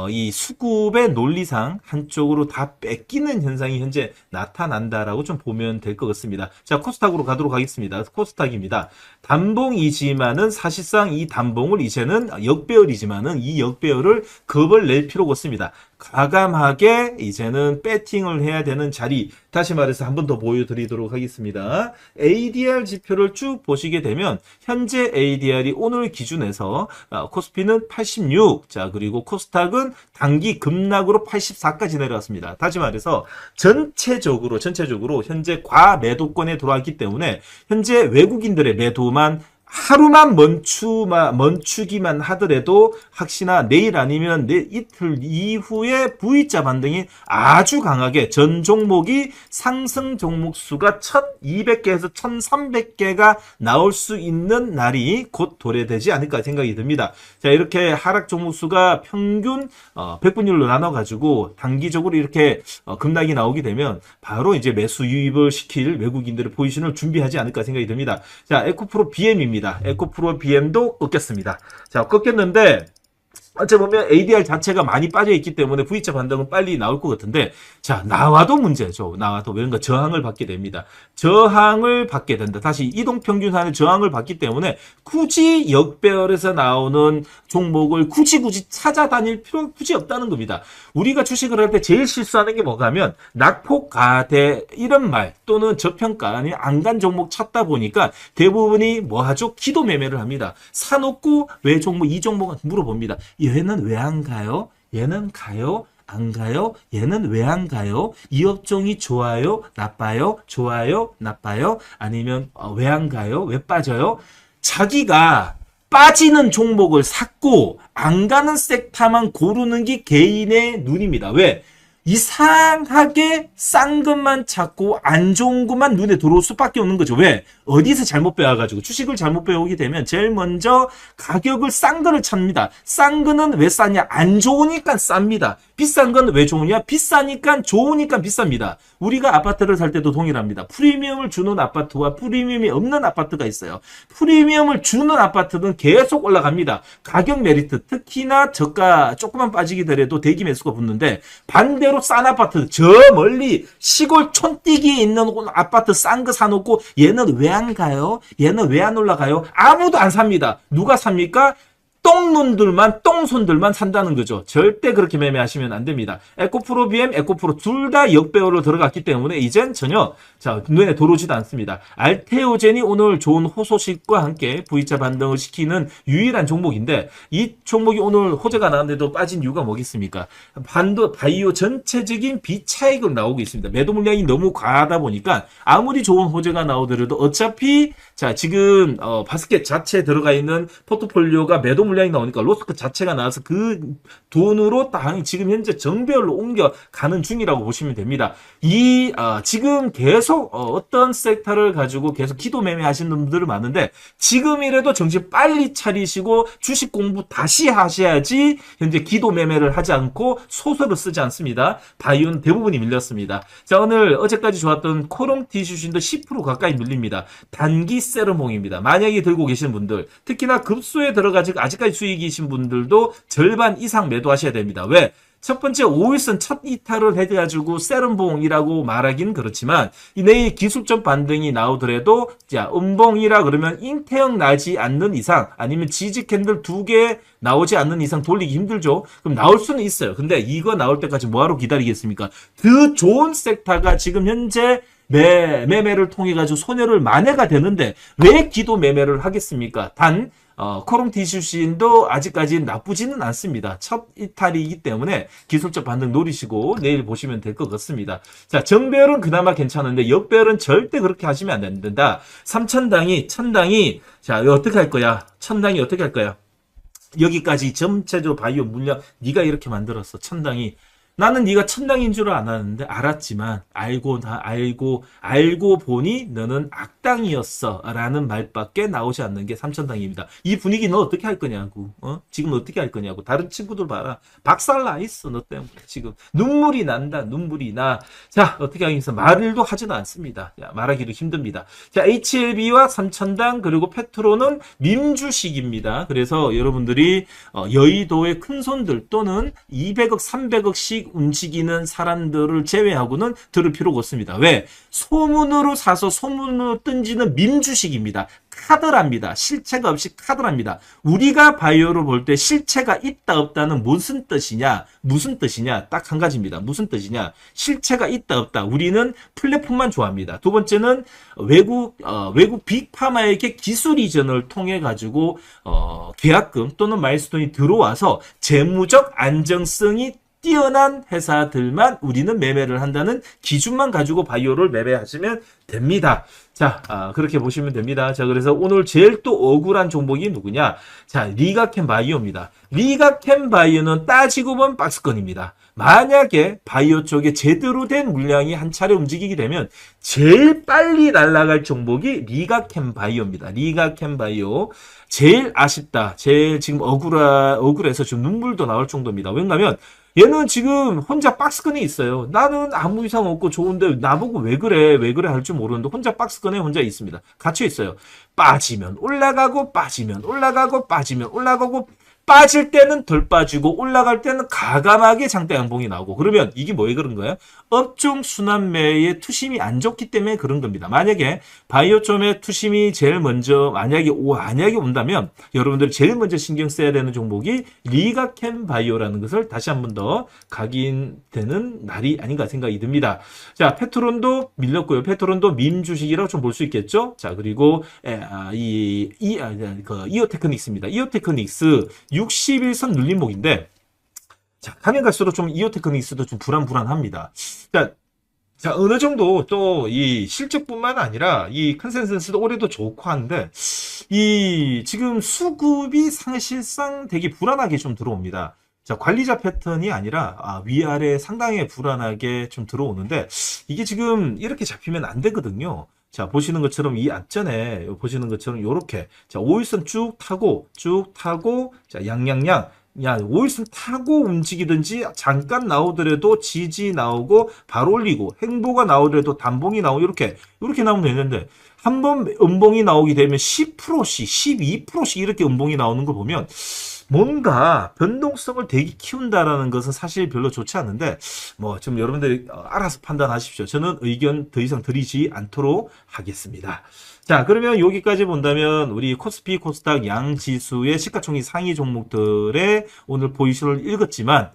이 수급의 논리상 한쪽으로 다 뺏기는 현상이 현재 나타난다라고 좀 보면 될 것 같습니다. 자, 코스닥으로 가도록 하겠습니다. 코스닥입니다. 단봉이지만은 사실상 이 단봉을 이제는 역배열이지만은 이 역배열을 겁을 낼 필요가 없습니다. 과감하게 이제는 배팅을 해야 되는 자리, 다시 말해서 한 번 더 보여드리도록 하겠습니다. ADR 지표를 쭉 보시게 되면 현재 ADR이 오늘 기준에서 코스피는 86, 자, 그리고 코스닥은 단기 급락으로 84까지 내려왔습니다. 다시 말해서 전체적으로 현재 과매도권에 들어왔기 때문에 현재 외국인들의 매도만 하루만 멈추기만 하더라도 혹시나 내일 아니면 이틀 이후에 V자 반등이 아주 강하게 전 종목이 상승 종목 수가 1200개에서 1300개가 나올 수 있는 날이 곧 도래되지 않을까 생각이 듭니다. 자, 이렇게 하락 종목 수가 평균 100분율로 나눠가지고 단기적으로 이렇게 급락이 나오게 되면 바로 이제 매수 유입을 시킬 외국인들의 포지션을 준비하지 않을까 생각이 듭니다. 자, 에코프로 BM입니다. 에코프로 BM도 꺾였습니다. 자, 꺾였는데 어째 보면 ADR 자체가 많이 빠져있기 때문에 V자 반등은 빨리 나올 것 같은데, 자, 나와도 문제죠. 나와도 뭔가 저항을 받게 됩니다. 저항을 받게 된다. 다시 이동평균선의 저항을 받기 때문에 굳이 역배열에서 나오는 종목을 굳이 찾아다닐 필요 굳이 없다는 겁니다. 우리가 주식을 할 때 제일 실수하는 게 뭐가 하면 낙폭과대 이런 말 또는 저평가 아니면 안간 종목 찾다 보니까 대부분이 뭐 하죠? 기도 매매를 합니다. 사놓고 왜 종목 이 종목 물어봅니다. 얘는 왜 안 가요? 얘는 가요? 안 가요? 얘는 왜 안 가요? 이 업종이 좋아요? 나빠요? 좋아요? 나빠요? 아니면 왜 안 가요? 왜 빠져요? 자기가 빠지는 종목을 샀고 안 가는 섹터만 고르는 게 개인의 눈입니다. 왜? 이상하게 싼 것만 찾고 안 좋은 것만 눈에 들어올 수밖에 없는 거죠. 왜? 어디서 잘못 배워가지고 주식을 잘못 배우게 되면 제일 먼저 가격을 싼 거를 찾습니다. 싼 거는 왜 싸냐? 안 좋으니까 쌉니다. 비싼 건 왜 좋으냐? 비싸니까 좋으니까 비쌉니다. 우리가 아파트를 살 때도 동일합니다. 프리미엄을 주는 아파트와 프리미엄이 없는 아파트가 있어요. 프리미엄을 주는 아파트는 계속 올라갑니다. 가격 메리트, 특히나 저가 조금만 빠지기더라도 대기 매수가 붙는데 반대로 싼 아파트, 저 멀리 시골 촌뛰기에 있는 아파트 싼 거 사놓고 얘는 왜 안 가요? 얘는 왜 안 올라가요? 아무도 안 삽니다. 누가 삽니까? 똥손들만 산다는 거죠. 절대 그렇게 매매하시면 안 됩니다. 에코프로 BM, 에코프로 둘 다 역배열로 들어갔기 때문에 이젠 전혀 눈에 들어오지도 않습니다. 알테오젠이 오늘 좋은 호소식과 함께 V자 반등을 시키는 유일한 종목인데 이 종목이 오늘 호재가 나왔는데도 빠진 이유가 뭐겠습니까? 바이오 전체적인 비차익으로 나오고 있습니다. 매도 물량이 너무 과하다 보니까 아무리 좋은 호재가 나오더라도 어차피 자, 지금 바스켓 자체에 들어가 있는 포트폴리오가 매도 물량 물량이 나오니까 로스크 자체가 나와서 그 돈으로 딱 지금 현재 정배열로 옮겨가는 중이라고 보시면 됩니다. 지금 계속 어떤 섹터를 가지고 계속 기도 매매 하시는 분들은 많은데 지금이라도 정신 빨리 차리시고 주식 공부 다시 하셔야지 현재 기도 매매를 하지 않고 소설을 쓰지 않습니다. 바이오는 대부분이 밀렸습니다. 자, 오늘 어제까지 좋았던 코롱 티슈신도 10% 가까이 밀립니다. 단기 세럼봉입니다. 만약에 들고 계신 분들, 특히나 급소에 들어가지고 아직까지 수익이신 분들도 절반 이상 매도하셔야 됩니다. 왜? 첫 번째 5일선 첫 이탈을 해가지고 세럼봉이라고 말하기는 그렇지만 내일 기술적 반등이 나오더라도 자 음봉이라 그러면 잉태형 나지 않는 이상 아니면 지지 캔들 2개 나오지 않는 이상 돌리기 힘들죠. 그럼 나올 수는 있어요. 근데 이거 나올 때까지 뭐하러 기다리겠습니까? 그 좋은 섹터가 지금 현재 매매를 통해 가지고 손해를 만회가 되는데 왜 기도 매매를 하겠습니까? 단 코롱 티슈신도 아직까지 나쁘지는 않습니다. 첫 이탈이기 때문에 기술적 반등 노리시고 내일 보시면 될 것 같습니다. 자, 정배열은 그나마 괜찮은데 역배열은 절대 그렇게 하시면 안 된다. 3천당이 자, 어떻게 할 거야? 천당이 어떻게 할 거야? 여기까지 전체적으로 바이오 물량 네가 이렇게 만들었어. 천당이 나는 네가 천당인 줄 알았지만 알고 보니 너는 악당이었어 라는 말밖에 나오지 않는 게 삼천당입니다. 이 분위기 너 어떻게 할 거냐고. 지금 어떻게 할 거냐고. 다른 친구들 봐라. 박살 나 있어. 너 때문에 지금 눈물이 난다. 눈물이 나. 자, 어떻게 하겠어. 말도 하지도 않습니다. 야, 말하기도 힘듭니다. 자, HLB와 삼천당 그리고 페트로는 민주식입니다. 그래서 여러분들이 여의도의 큰 손들 또는 200억 300억씩 움직이는 사람들을 제외하고는 들을 필요가 없습니다. 왜? 소문으로 사서 소문으로 던지는 밈주식입니다. 카더랍니다. 실체가 없이 카더랍니다. 우리가 바이오를 볼 때 실체가 있다 없다는 무슨 뜻이냐? 딱 한 가지입니다. 무슨 뜻이냐? 실체가 있다 없다. 우리는 플랫폼만 좋아합니다. 두 번째는 외국 빅파마에게 기술 이전을 통해 가지고 계약금 또는 마일스톤이 들어와서 재무적 안정성이 뛰어난 회사들만 우리는 매매를 한다는 기준만 가지고 바이오를 매매하시면 됩니다. 자, 그렇게 보시면 됩니다. 자, 그래서 오늘 제일 또 억울한 종목이 누구냐? 자, 리가캠 바이오입니다. 리가캠 바이오는 따지고 보면 박스권입니다. 만약에 바이오 쪽에 제대로 된 물량이 한 차례 움직이게 되면 제일 빨리 날아갈 종목이 리가캠 바이오입니다. 리가캠 바이오. 제일 아쉽다. 제일 지금 억울해서 지금 눈물도 나올 정도입니다. 왜냐면 얘는 지금 혼자 박스권에 있어요. 나는 아무 이상 없고 좋은데 나보고 왜 그래 할 줄 모르는데 혼자 박스권에 혼자 있습니다. 갇혀 있어요. 빠지면 올라가고 빠질 때는 덜 빠지고 올라갈 때는 가감하게 장대 양봉이 나오고 그러면 이게 뭐에 그런 거예요? 업종 순환매의 투심이 안 좋기 때문에 그런 겁니다. 만약에 바이오 쪽에 투심이 제일 먼저 만약에 온다면 여러분들이 제일 먼저 신경 써야 되는 종목이 리가캠 바이오라는 것을 다시 한 번 더 각인되는 날이 아닌가 생각이 듭니다. 자, 페트론도 밀렸고요. 페트론도 밈 주식이라고 좀 볼 수 있겠죠. 자, 그리고 이오테크닉스입니다. 이오테크닉스 61선 눌림목인데 자, 가면 갈수록 좀 이오테크닉스도 좀 불안합니다. 자, 어느 정도 또 이 실적뿐만 아니라 이 컨센서스도 올해도 좋고 하는데 이 지금 수급이 사실상 되게 불안하게 좀 들어옵니다. 자, 관리자 패턴이 아니라 위아래 상당히 불안하게 좀 들어오는데 이게 지금 이렇게 잡히면 안 되거든요. 자, 보시는 것처럼 이 앞전에 보시는 것처럼 요렇게 자, 5일선 쭉 타고 자, 양양양 야, 5일선 타고 움직이든지 잠깐 나오더라도 지지 나오고 바로 올리고 행보가 나오더라도 단봉이 나오고 이렇게 나오면 되는데 한번 음봉이 나오게 되면 10%씩 12%씩 이렇게 음봉이 나오는 걸 보면 뭔가 변동성을 되게 키운다라는 것은 사실 별로 좋지 않은데 뭐 좀 여러분들이 알아서 판단하십시오. 저는 의견 더 이상 드리지 않도록 하겠습니다. 자, 그러면 여기까지 본다면 우리 코스피, 코스닥 양지수의 시가총액 상위 종목들의 오늘 포지션을 읽었지만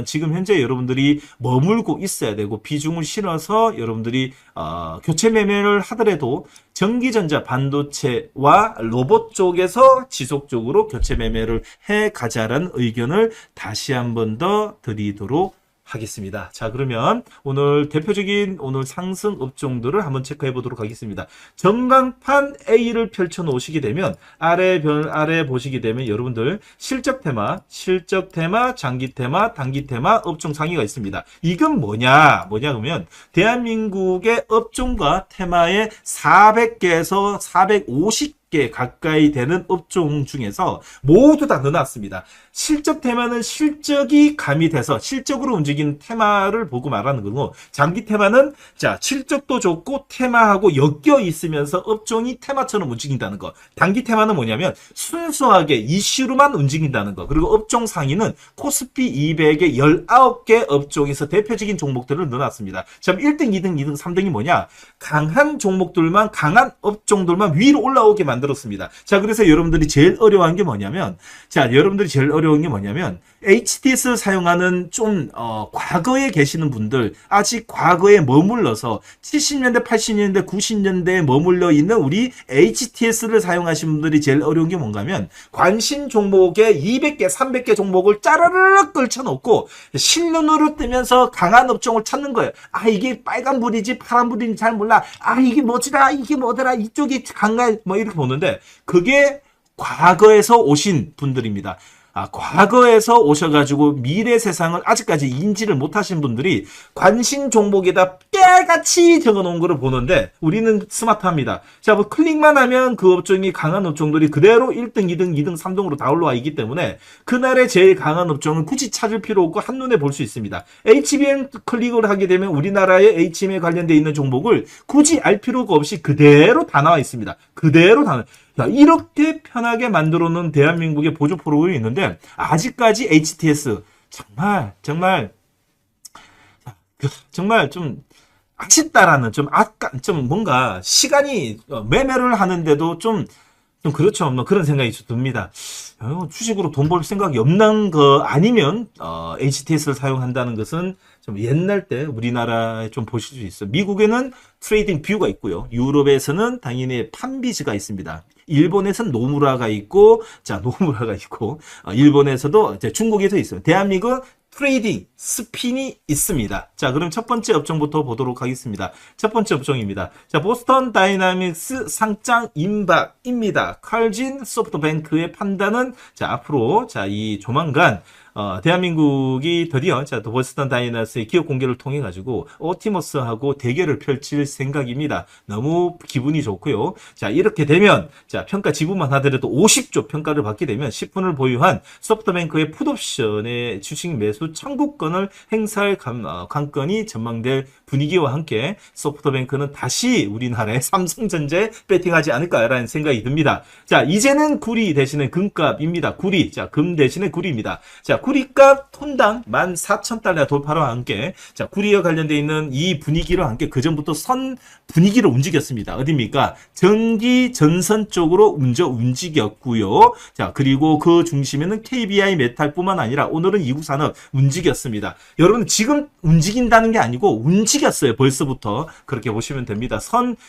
지금 현재 여러분들이 머물고 있어야 되고 비중을 실어서 여러분들이 교체 매매를 하더라도 전기전자, 반도체와 로봇 쪽에서 지속적으로 교체 매매를 해 가자라는 의견을 다시 한 번 더 드리도록 하겠습니다. 자, 그러면 오늘 대표적인 오늘 상승 업종들을 한번 체크해 보도록 하겠습니다. 전광판 A를 펼쳐 놓으시게 되면 아래 보시게 되면 여러분들 실적 테마, 장기 테마, 단기 테마, 업종 상위가 있습니다. 이건 뭐냐 그러면 대한민국의 업종과 테마의 400개에서 450개 가까이 되는 업종 중에서 모두 다 넣어놨습니다. 실적 테마는 실적이 가미돼서 실적으로 움직이는 테마를 보고 말하는 거고, 장기 테마는 자 실적도 좋고 테마하고 엮여 있으면서 업종이 테마처럼 움직인다는 거. 단기 테마는 뭐냐면 순수하게 이슈로만 움직인다는 거. 그리고 업종 상위는 코스피 200의 19개 업종에서 대표적인 종목들을 넣어놨습니다. 자, 1등, 2등, 3등이 뭐냐? 강한 종목들만, 강한 업종들만 위로 올라오게 만들었습니다. 자, 그래서 여러분들이 제일 어려워한 게 뭐냐면, HTS를 사용하는 좀 과거에 계시는 분들, 아직 과거에 머물러서 70년대, 80년대, 90년대에 머물러 있는 우리 HTS를 사용하신 분들이 제일 어려운 게 뭔가 하면, 관심 종목에 200개, 300개 종목을 짜르르륵 걸쳐놓고 실눈으로 뜨면서 강한 업종을 찾는 거예요. 아, 이게 빨간불이지 파란불인지 잘 몰라. 아, 이게 뭐지라, 이게 뭐더라, 이쪽이 강한, 뭐 이렇게 보는데, 그게 과거에서 오신 분들입니다. 과거에서 오셔가지고 미래 세상을 아직까지 인지를 못하신 분들이 관심 종목에다 깨같이 적어놓은 거를 보는데, 우리는 스마트합니다. 자, 뭐 클릭만 하면 그 업종이 강한 업종들이 그대로 1등, 2등, 3등으로 다 올라와 있기 때문에 그날의 제일 강한 업종은 굳이 찾을 필요 없고 한눈에 볼 수 있습니다. HBM 클릭을 하게 되면 우리나라의 HBM에 관련되어 있는 종목을 굳이 알 필요가 없이 그대로 다 나와 있습니다. 그대로 다. 이렇게 편하게 만들어 놓은 대한민국의 보조 프로그램이 있는데, 아직까지 HTS 정말 좀 아쉽다라는, 좀 뭔가 시간이 매매를 하는데도 좀 그렇죠. 뭐 그런 생각이 듭니다. 주식으로 돈 벌 생각이 없는 거 아니면 HTS를 사용한다는 것은 좀 옛날 때 우리나라에 좀 보실 수 있어요. 미국에는 트레이딩 뷰가 있고요. 유럽에서는 당연히 판비즈가 있습니다. 일본에서는 노무라가 있고, 일본에서도 이제 중국에서 있어요. 대한민국은 트레이딩, 스핀이 있습니다. 자, 그럼 첫 번째 업종부터 보도록 하겠습니다. 첫 번째 업종입니다. 자, 보스턴 다이나믹스 상장 임박입니다. 칼진 소프트뱅크의 판단은, 자, 앞으로, 자, 이 조만간, 대한민국이 드디어, 자, 보스턴 다이나믹스의 기업 공개를 통해 가지고, 오티머스하고 대결을 펼칠 생각입니다. 너무 기분이 좋고요. 자, 이렇게 되면, 자, 평가 지분만 하더라도 50조 평가를 받게 되면 10분을 보유한 소프트뱅크의 풋옵션의 주식 매수 청구권을 행사할 관건이 전망될 분위기와 함께 소프트뱅크는 다시 우리나라의 삼성전자에 배팅하지 않을까라는 생각이 듭니다. 자, 이제는 구리 대신에 금값입니다. 구리. 자, 금 대신에 구리입니다. 자, 구리값 톤당 14,000달러 돌파와 함께, 자, 구리와 관련되어 있는 이 분위기와 함께 그전부터 선 분위기를 움직였습니다. 어디입니까? 전기 전선 쪽으로 움직였고요. 자, 그리고 그 중심에는 KBI 메탈뿐만 아니라 오늘은 이국산업 움직였습니다. 여러분, 지금 움직인다는 게 아니고 움직였어요. 벌써부터. 그렇게 보시면 됩니다.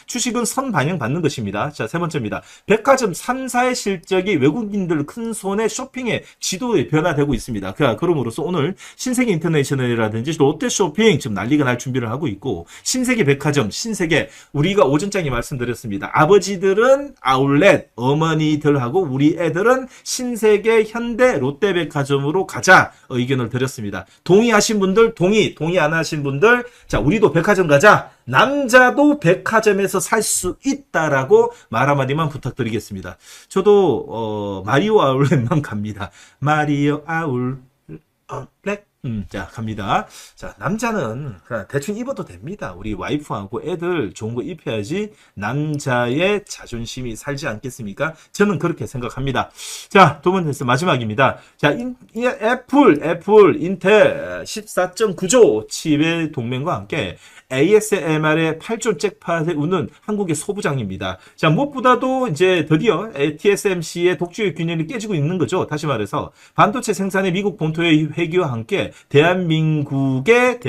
주식은 선 반영 받는 것입니다. 자, 세 번째입니다. 백화점 3사의 실적이 외국인들 큰 손에 쇼핑의 지도에 변화되고 있습니다. 그럼으로써 오늘 신세계 인터내셔널이라든지 롯데쇼핑 지금 난리가 날 준비를 하고 있고, 신세계 백화점, 신세계, 우리가 오전장에 말씀드렸습니다. 아버지들은 아울렛, 어머니들하고 우리 애들은 신세계, 현대, 롯데백화점으로 가자 의견을 드렸습니다. 동의하신 분들 동의 안 하신 분들, 자, 우리도 백화점 가자. 남자도 백화점에서 살 수 있다라고 말 한마디만 부탁드리겠습니다. 저도 마리오 아울렛만 갑니다. 마리오 아울렛. 자, 갑니다. 자, 남자는 대충 입어도 됩니다. 우리 와이프하고 애들 좋은 거 입혀야지 남자의 자존심이 살지 않겠습니까? 저는 그렇게 생각합니다. 자, 두 번째 마지막입니다. 자, 애플, 인텔 14.9조 칩의 동맹과 함께 ASMR의 8조 잭팟에 우는 한국의 소부장입니다. 자, 무엇보다도 이제 드디어 TSMC의 독주의 균형이 깨지고 있는 거죠. 다시 말해서 반도체 생산의 미국 본토의 회기와 함께 대한민국의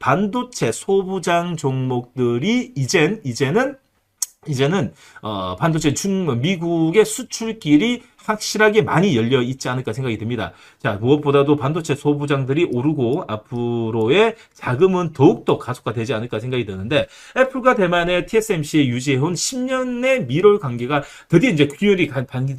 반도체 소부장 종목들이 이제는 반도체 미국의 수출길이 확실하게 많이 열려 있지 않을까 생각이 듭니다. 자, 무엇보다도 반도체 소부장들이 오르고 앞으로의 자금은 더욱더 가속화되지 않을까 생각이 드는데, 애플과 대만의 TSMC에 유지해온 10년의 미럴 관계가 드디어 이제 균열이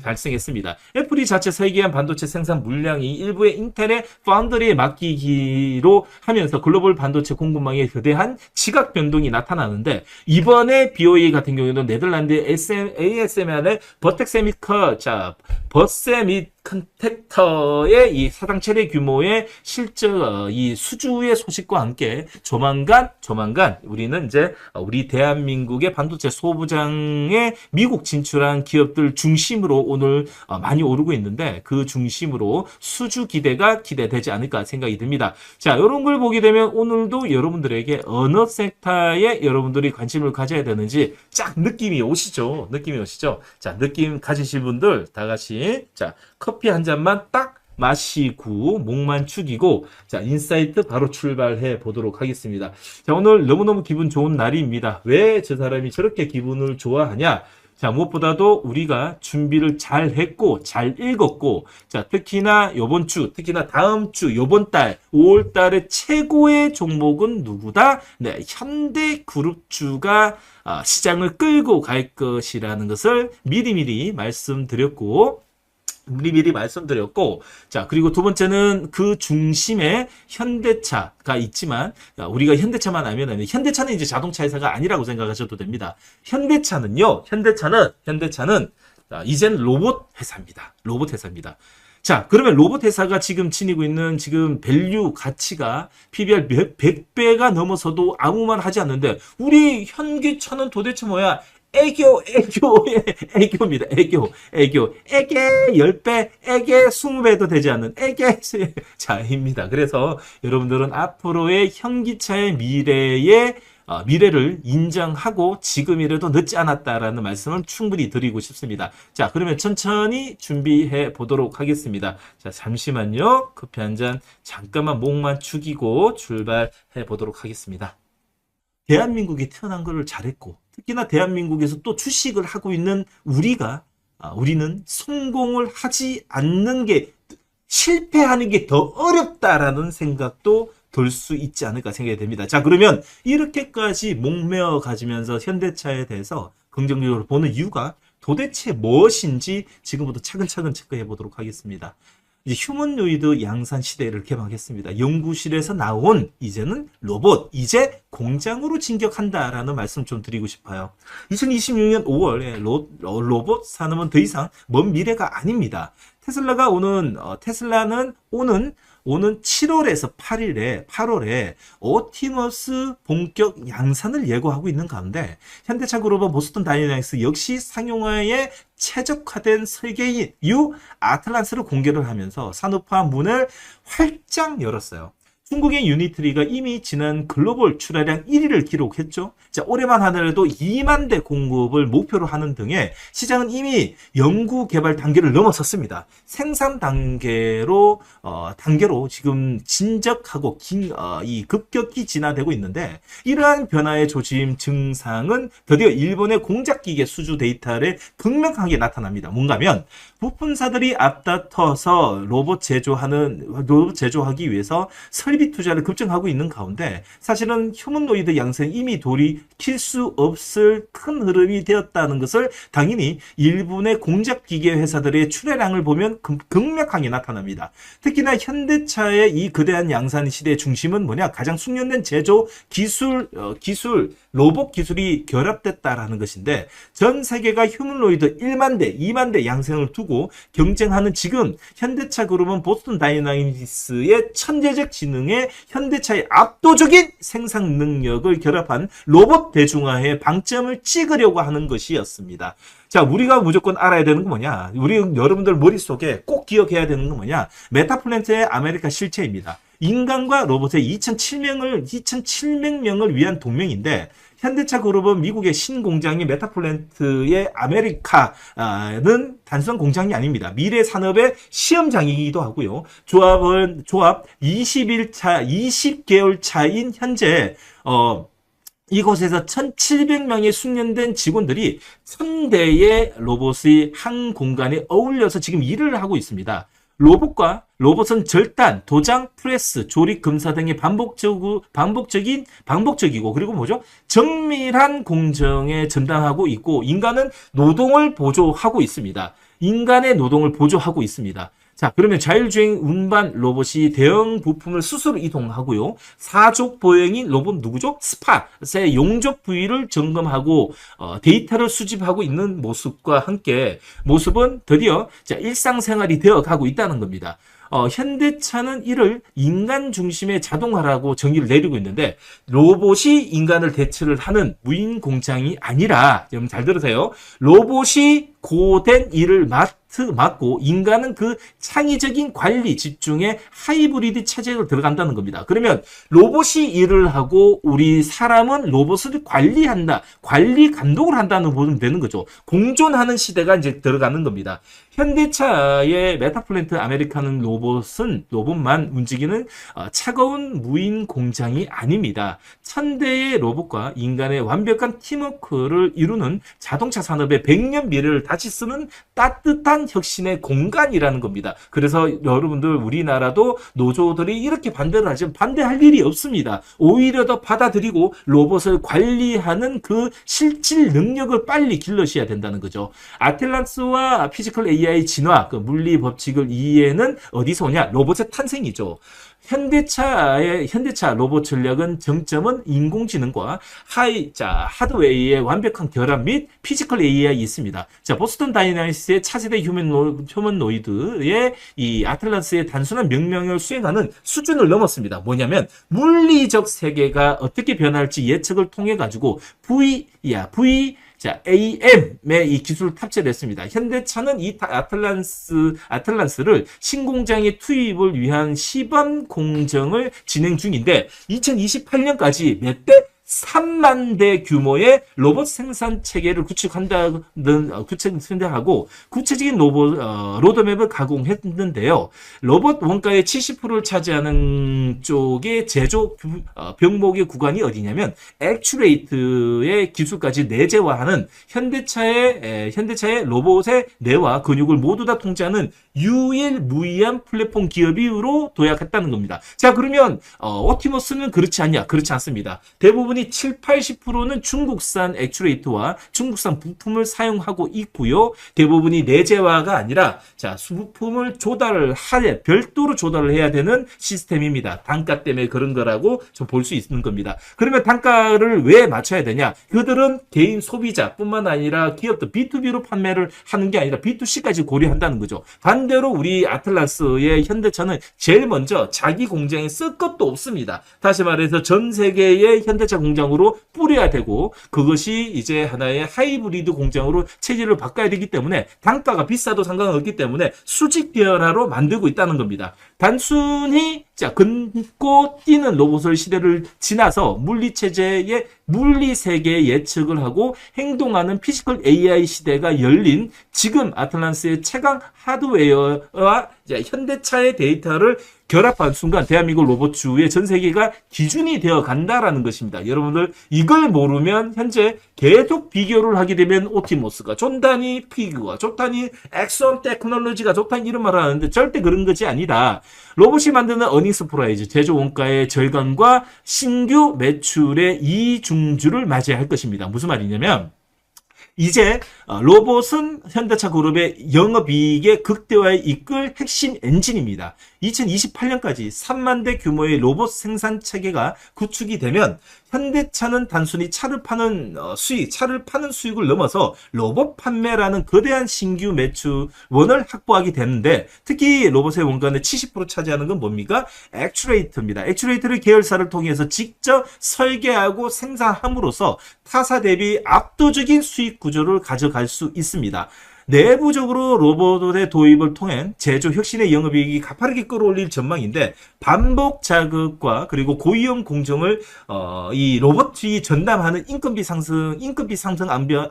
발생했습니다. 애플이 자체 설계한 반도체 생산 물량이 일부의 인텔의 파운드리에 맡기기로 하면서 글로벌 반도체 공급망에 거대한 지각 변동이 나타나는데, 이번에 BOE 같은 경우에는 네덜란드 ASML의 버텍세미커, 자, 버세밋 컨택터의 이 사상 최대 규모의 실적, 이 수주의 소식과 함께 조만간 우리는 이제 우리 대한민국의 반도체 소부장에 미국 진출한 기업들 중심으로 오늘 많이 오르고 있는데, 그 중심으로 수주 기대되지 않을까 생각이 듭니다. 자, 이런 걸 보게 되면 오늘도 여러분들에게 어느 섹터에 여러분들이 관심을 가져야 되는지 쫙 느낌이 오시죠? 자, 느낌 가지실 분들 다 같이, 자, 커피 한 잔만 딱 마시고 목만 축이고, 자, 인사이트 바로 출발해 보도록 하겠습니다. 자, 오늘 너무너무 기분 좋은 날입니다. 왜 저 사람이 저렇게 기분을 좋아하냐? 자, 무엇보다도 우리가 준비를 잘 했고, 잘 읽었고, 자, 특히나 요번 주, 특히나 다음 주, 요번 달, 5월 달의 최고의 종목은 누구다? 네, 현대그룹주가 시장을 끌고 갈 것이라는 것을 미리미리 말씀드렸고, 자, 그리고 두 번째는 그 중심에 현대차가 있지만, 우리가 현대차만 알면 현대차는 이제 자동차 회사가 아니라고 생각하셔도 됩니다. 현대차는 이젠 로봇 회사입니다. 자, 그러면 로봇 회사가 지금 지니고 있는 지금 밸류 가치가 PBR 100배가 넘어서도 아무 말 하지 않는데, 우리 현기차는 도대체 뭐야? 애교입니다. 애교 10배, 애교 20배도 되지 않는 자입니다. 그래서 여러분들은 앞으로의 현기차의 미래를 인정하고 지금이라도 늦지 않았다라는 말씀을 충분히 드리고 싶습니다. 자, 그러면 천천히 준비해 보도록 하겠습니다. 자, 잠시만요. 커피 한 잔 잠깐만 목만 축이고 출발해 보도록 하겠습니다. 대한민국이 태어난 것을 잘했고, 특히나 대한민국에서 또 주식을 하고 있는 우리는 성공을 하지 않는 게, 실패하는 게 더 어렵다라는 생각도 들 수 있지 않을까 생각이 됩니다. 자, 그러면 이렇게까지 목매어 가지면서 현대차에 대해서 긍정적으로 보는 이유가 도대체 무엇인지 지금부터 차근차근 체크해 보도록 하겠습니다. 이제 휴머노이드 양산 시대를 개방했습니다. 연구실에서 나온 이제는 로봇, 이제 공장으로 진격한다라는 말씀 좀 드리고 싶어요. 2026년 5월에 로봇 산업은 더 이상 먼 미래가 아닙니다. 테슬라는 오는 7월에서 8월에 오티머스 본격 양산을 예고하고 있는 가운데, 현대차 그룹은 보스턴 다이내믹스 역시 상용화에 최적화된 설계인 아틀란스를 공개를 하면서 산업화 문을 활짝 열었어요. 중국의 유니트리가 이미 지난 글로벌 출하량 1위를 기록했죠. 자, 올해만 하더라도 2만 대 공급을 목표로 하는 등의 시장은 이미 연구 개발 단계를 넘어섰습니다. 생산 단계로 지금 진적하고 급격히 진화되고 있는데, 이러한 변화의 조짐 증상은 드디어 일본의 공작기계 수주 데이터를 극명하게 나타납니다. 뭔가면 부품사들이 앞다퉈서 로봇 제조하기 위해서 설비 투자를 급증하고 있는 가운데, 사실은 휴머노이드 양성이 이미 돌이킬 수 없을 큰 흐름이 되었다는 것을 당연히 일본의 공작기계 회사들의 출하량을 보면 극명하게 나타납니다. 특히나 현대차의 이 거대한 양산 시대의 중심은 뭐냐? 가장 숙련된 제조 기술, 로봇 기술이 결합됐다라는 것인데, 전 세계가 휴머노이드 1만 대, 2만 대 양성을 두고 경쟁하는 지금, 현대차 그룹은 보스턴 다이내믹스의 천재적 지능에 현대차의 압도적인 생산 능력을 결합한 로봇 대중화에 방점을 찍으려고 하는 것이었습니다. 자, 우리가 무조건 알아야 되는 건 뭐냐? 여러분들 머릿속에 꼭 기억해야 되는 건 뭐냐? 메타플랜트의 아메리카 실체입니다. 인간과 로봇의 2,700명을 위한 동맹인데, 현대차 그룹은 미국의 신공장인 메타플랜트의 아메리카는 단순한 공장이 아닙니다. 미래 산업의 시험장이기도 하고요. 조합 20개월 차인 현재 이곳에서 1,700명의 숙련된 직원들이 1,000대의 로봇이 한 공간에 어울려서 지금 일을 하고 있습니다. 로봇은 절단, 도장, 프레스, 조립, 검사 등의 반복적이고 그리고 뭐죠? 정밀한 공정에 전담하고 있고 인간은 노동을 보조하고 있습니다. 자, 그러면 자율주행 운반 로봇이 대형 부품을 스스로 이동하고요. 사족 보행인 로봇 누구죠? 스팟의 용접 부위를 점검하고 데이터를 수집하고 있는 모습과 함께 모습은 드디어 일상생활이 되어가고 있다는 겁니다. 현대차는 이를 인간 중심의 자동화라고 정의를 내리고 있는데 로봇이 인간을 대체를 하는 무인 공장이 아니라 여러분 잘 들으세요. 로봇이 고된 일을 맡고 인간은 그 창의적인 관리 집중의 하이브리드 체제로 들어간다는 겁니다. 그러면 로봇이 일을 하고 우리 사람은 로봇을 관리한다. 관리 감독을 한다는 보면 되는 거죠. 공존하는 시대가 이제 들어가는 겁니다. 현대차의 메타플랜트 아메리카는 로봇만 움직이는 차가운 무인 공장이 아닙니다. 1,000대의 로봇과 인간의 완벽한 팀워크를 이루는 자동차 산업의 100년 미래를 다시 쓰는 따뜻한 혁신의 공간이라는 겁니다. 그래서 여러분들 우리나라도 노조들이 이렇게 반대를 하지만 반대할 일이 없습니다. 오히려 더 받아들이고 로봇을 관리하는 그 실질 능력을 빨리 길러셔야 된다는 거죠. 아틀란스와 피지컬 AI 진화, 그 물리 법칙을 이해는 어디서 오냐? 로봇의 탄생이죠. 현대차 로봇 전략은 정점은 인공지능과 하드웨어의 완벽한 결합 및 피지컬 AI가 있습니다. 자, 보스턴 다이나믹스의 차세대 휴머노이드의 이 아틀란스의 단순한 명령을 수행하는 수준을 넘었습니다. 뭐냐면 물리적 세계가 어떻게 변할지 예측을 통해 가지고 AM의 이 기술을 탑재를 했습니다. 현대차는 이 아틀란스를 신공장의 투입을 위한 시범 공정을 진행 중인데 2028년까지 몇 대? 3만 대 규모의 로봇 생산 체계를 구축하고 구체적인 로드맵을 가공했는데요. 로봇 원가의 70%를 차지하는 쪽의 제조 병목의 구간이 어디냐면 액추레이트의 기술까지 내재화하는 현대차의 로봇의 뇌와 근육을 모두 다 통제하는 유일무이한 플랫폼 기업으로 도약했다는 겁니다. 자, 그러면 옵티머스는 그렇지 않냐? 그렇지 않습니다. 대부분이 70-80%는 중국산 액추레이터와 중국산 부품을 사용하고 있고요. 대부분이 내재화가 아니라 부품을 별도로 조달을 해야 되는 시스템입니다. 단가 때문에 그런 거라고 좀 볼 수 있는 겁니다. 그러면 단가를 왜 맞춰야 되냐? 그들은 개인 소비자뿐만 아니라 기업도 B2B로 판매를 하는 게 아니라 B2C까지 고려한다는 거죠. 반대로 우리 아틀란스의 현대차는 제일 먼저 자기 공장에 쓸 것도 없습니다. 다시 말해서 전 세계의 현대차 공장으로 뿌려야 되고 그것이 이제 하나의 하이브리드 공장으로 체질을 바꿔야 되기 때문에 단가가 비싸도 상관없기 때문에 수직 변화로 만들고 있다는 겁니다. 단순히 긋고 뛰는 로봇의 시대를 지나서 물리체제의 물리세계의 예측을 하고 행동하는 피지컬 AI 시대가 열린 지금 아틀란스의 최강 하드웨어와 현대차의 데이터를 결합한 순간 대한민국 로봇주의 전 세계가 기준이 되어 간다라는 것입니다. 여러분들 이걸 모르면 현재 계속 비교를 하게 되면 옵티머스가 좋다니 피그가 좋다니 엑선 테크놀로지가 좋다니 이런 말을 하는데 절대 그런 것이 아니다. 로봇이 만드는 어닝스 프라이즈 제조 원가의 절감과 신규 매출의 이중주를 맞이할 것입니다. 무슨 말이냐면 이제 로봇은 현대차 그룹의 영업이익의 극대화에 이끌 핵심 엔진입니다. 2028년까지 3만 대 규모의 로봇 생산 체계가 구축이 되면 현대차는 단순히 차를 파는 수익을 넘어서 로봇 판매라는 거대한 신규 매출원을 확보하게 되는데 특히 로봇의 원가의 70% 차지하는 건 뭡니까? 액추레이터입니다. 액추레이터를 계열사를 통해서 직접 설계하고 생산함으로써 타사 대비 압도적인 수익 구조를 가져갈 수 있습니다. 내부적으로 로봇의 도입을 통해 제조 혁신의 영업이익이 가파르게 끌어올릴 전망인데 반복 자극과 그리고 고위험 공정을 이 로봇이 전담하는 인건비 상승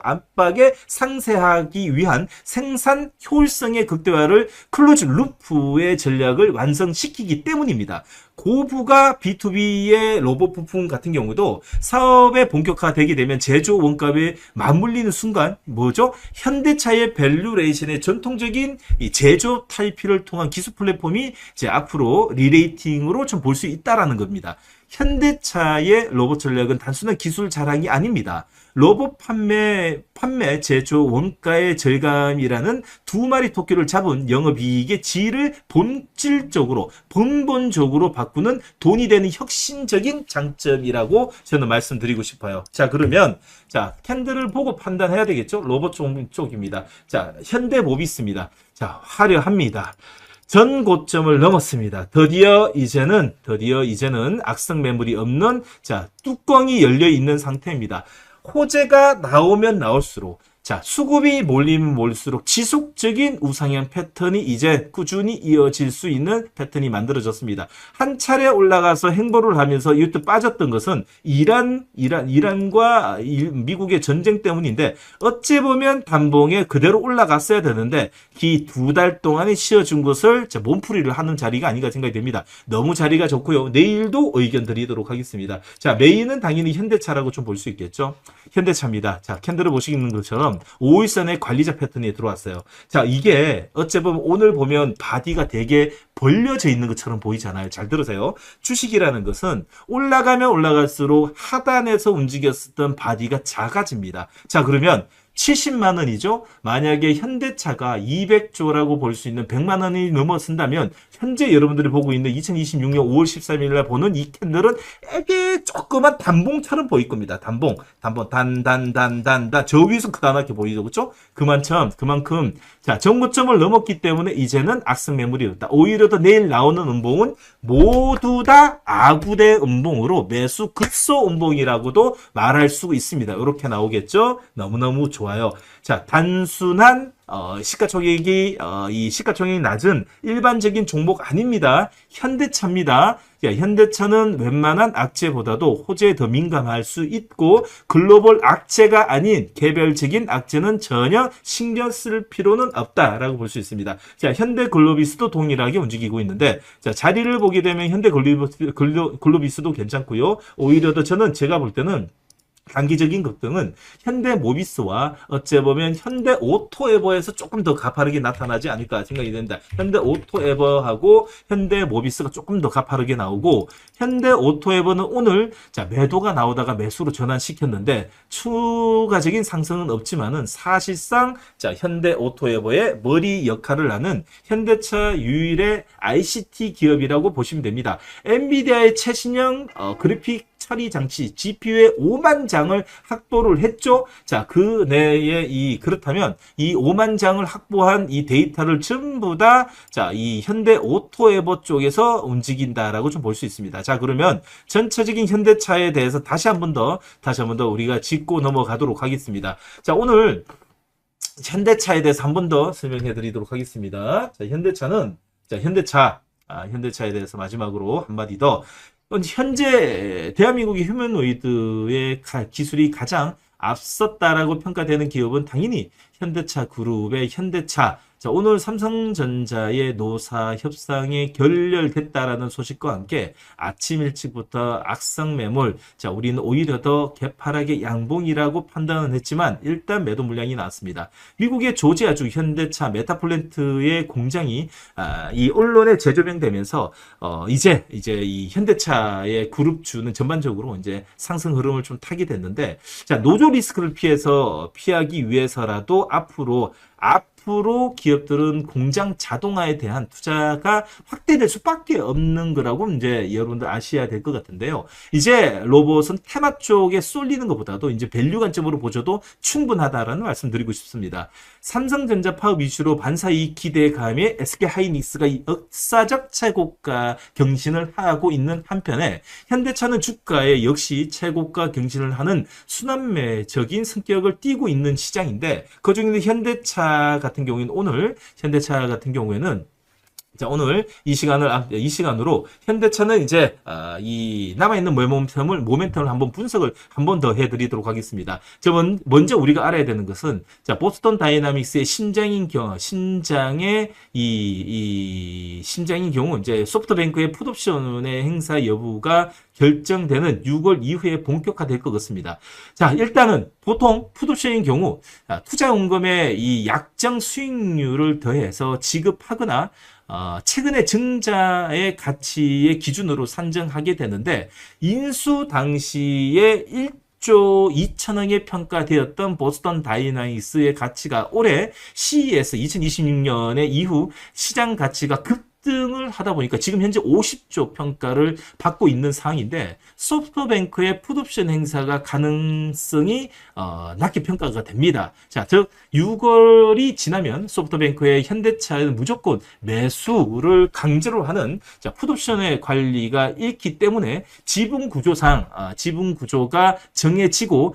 압박에 상쇄하기 위한 생산 효율성의 극대화를 클로즈 루프의 전략을 완성시키기 때문입니다. 고부가 B2B의 로봇 부품 같은 경우도 사업의 본격화되게 되면 제조 원가에 맞물리는 순간 뭐죠? 현대차의 밸류레이션의 전통적인 이 제조 탈피를 통한 기술 플랫폼이 이제 앞으로 리레이팅으로 좀 볼 수 있다라는 겁니다. 현대차의 로봇 전략은 단순한 기술 자랑이 아닙니다. 로봇 판매 제조 원가의 절감이라는 두 마리 토끼를 잡은 영업이익의 질을 본질적으로 근본적으로 바꾸는 돈이 되는 혁신적인 장점이라고 저는 말씀드리고 싶어요. 자, 그러면 자, 캔들을 보고 판단해야 되겠죠? 로봇 쪽입니다. 자, 현대모비스입니다. 자, 화려합니다. 전 고점을 넘었습니다. 드디어 이제는 악성 매물이 없는 자, 뚜껑이 열려 있는 상태입니다. 호재가 나오면 나올수록 자, 수급이 몰리면 몰릴수록 지속적인 우상향 패턴이 이제 꾸준히 이어질 수 있는 패턴이 만들어졌습니다. 한 차례 올라가서 행보를 하면서 이때 빠졌던 것은 이란과 미국의 전쟁 때문인데 어찌 보면 단봉에 그대로 올라갔어야 되는데 이 2달 동안에 쉬어준 것을 몸풀이를 하는 자리가 아닌가 생각이 됩니다. 너무 자리가 좋고요. 내일도 의견 드리도록 하겠습니다. 자, 메인은 당연히 현대차라고 좀 볼 수 있겠죠. 현대차입니다. 자, 캔들을 보시는 것처럼 5일선의 관리자 패턴이 들어왔어요. 자, 이게 어째 보면 오늘 보면 바디가 되게 벌려져 있는 것처럼 보이잖아요. 잘 들으세요. 주식이라는 것은 올라가면 올라갈수록 하단에서 움직였었던 바디가 작아집니다. 자, 그러면 70만 원이죠. 만약에 현대차가 200조라고 볼 수 있는 100만 원이 넘어선다면 현재 여러분들이 보고 있는 2026년 5월 13일 날 보는 이 캔들은 되게 조그만 단봉처럼 보일 겁니다. 단봉, 저 위에서 크다랗게 보이죠, 그렇죠? 그만큼 자, 정고점을 넘었기 때문에 이제는 악성 매물이 없다. 오히려 더 내일 나오는 음봉은 모두 다 아구대 음봉으로 매수 급소 음봉이라고도 말할 수 있습니다. 이렇게 나오겠죠? 너무너무 좋아요. 자, 단순한 시가총액이 이 시가총액이 낮은 일반적인 종목 아닙니다. 현대차입니다. 현대차는 웬만한 악재보다도 호재에 더 민감할 수 있고 글로벌 악재가 아닌 개별적인 악재는 전혀 신경 쓸 필요는 없다라고 볼 수 있습니다. 자, 현대글로비스도 동일하게 움직이고 있는데 자, 자리를 보게 되면 현대글로비스도 괜찮고요. 오히려 더 저는 제가 볼 때는 단기적인 급등은 현대모비스와 어째 보면 현대오토에버에서 조금 더 가파르게 나타나지 않을까 생각이 됩니다. 현대오토에버하고 현대모비스가 조금 더 가파르게 나오고 현대오토에버는 오늘 자, 매도가 나오다가 매수로 전환시켰는데 추가적인 상승은 없지만은 사실상 자, 현대오토에버의 머리 역할을 하는 현대차 유일의 ICT 기업이라고 보시면 됩니다. 엔비디아의 최신형 그래픽 처리 장치 GPU의 5만 장을 확보를 했죠. 자, 그 내에 그렇다면 이 5만 장을 확보한 이 데이터를 전부 다 자, 이 현대 오토에버 쪽에서 움직인다라고 좀 볼 수 있습니다. 자, 그러면 전체적인 현대차에 대해서 다시 한 번 더 우리가 짚고 넘어가도록 하겠습니다. 자, 오늘 현대차에 대해서 한 번 더 설명해 드리도록 하겠습니다. 자, 현대차에 대해서 마지막으로 한마디 더. 현재 대한민국의 휴머노이드의 기술이 가장 앞섰다라고 평가되는 기업은 당연히 현대차 그룹의 현대차. 자, 오늘 삼성전자의 노사 협상이 결렬됐다라는 소식과 함께 아침 일찍부터 악성 매물. 자, 우리는 오히려 더 개파락의 양봉이라고 판단은 했지만 일단 매도 물량이 나왔습니다. 미국의 조지아주 현대차 메타플랜트의 공장이 이 언론에 재조명되면서 이제 이 현대차의 그룹주는 전반적으로 이제 상승 흐름을 좀 타게 됐는데 자, 노조 리스크를 피하기 위해서라도 앞으로 기업들은 공장 자동화에 대한 투자가 확대될 수밖에 없는 거라고 이제 여러분들 아셔야 될 것 같은데요. 이제 로봇은 테마 쪽에 쏠리는 것보다도 이제 밸류 관점으로 보셔도 충분하다라는 말씀 드리고 싶습니다. 삼성전자 파업 이슈로 반사이익 기대에 가함에 SK하이닉스가 역사적 최고가 경신을 하고 있는 한편에 현대차는 주가에 역시 최고가 경신을 하는 순환매적인 성격을 띠고 있는 시장인데 그중에는 현대차 같은 경우에는 오늘 현대차 같은 경우에는 자, 오늘 이 시간으로 현대차는 이제 이 남아있는 모멘텀을 한번 분석을 한 번 더 해드리도록 하겠습니다. 먼저 우리가 알아야 되는 것은 자, 보스턴 다이나믹스의 심장인 경우 이제 소프트뱅크의 풋옵션의 행사 여부가 결정되는 6월 이후에 본격화될 것 같습니다. 자, 일단은 보통 풋옵션인 경우 투자원금의 이 약정 수익률을 더해서 지급하거나 최근의 증자의 가치의 기준으로 산정하게 되는데 인수 당시에 1조 2천억에 평가되었던 보스턴 다이나믹스의 가치가 올해 CES 2026년에 이후 시장 가치가 급등을 하다 보니까 지금 현재 50조 평가를 받고 있는 상황인데 소프트뱅크의 풋옵션 행사가 가능성이 낮게 평가가 됩니다. 자, 즉 6월이 지나면 소프트뱅크의 현대차는 무조건 매수를 강제로 하는 풋옵션의 관리가 있기 때문에 지분 구조가 정해지고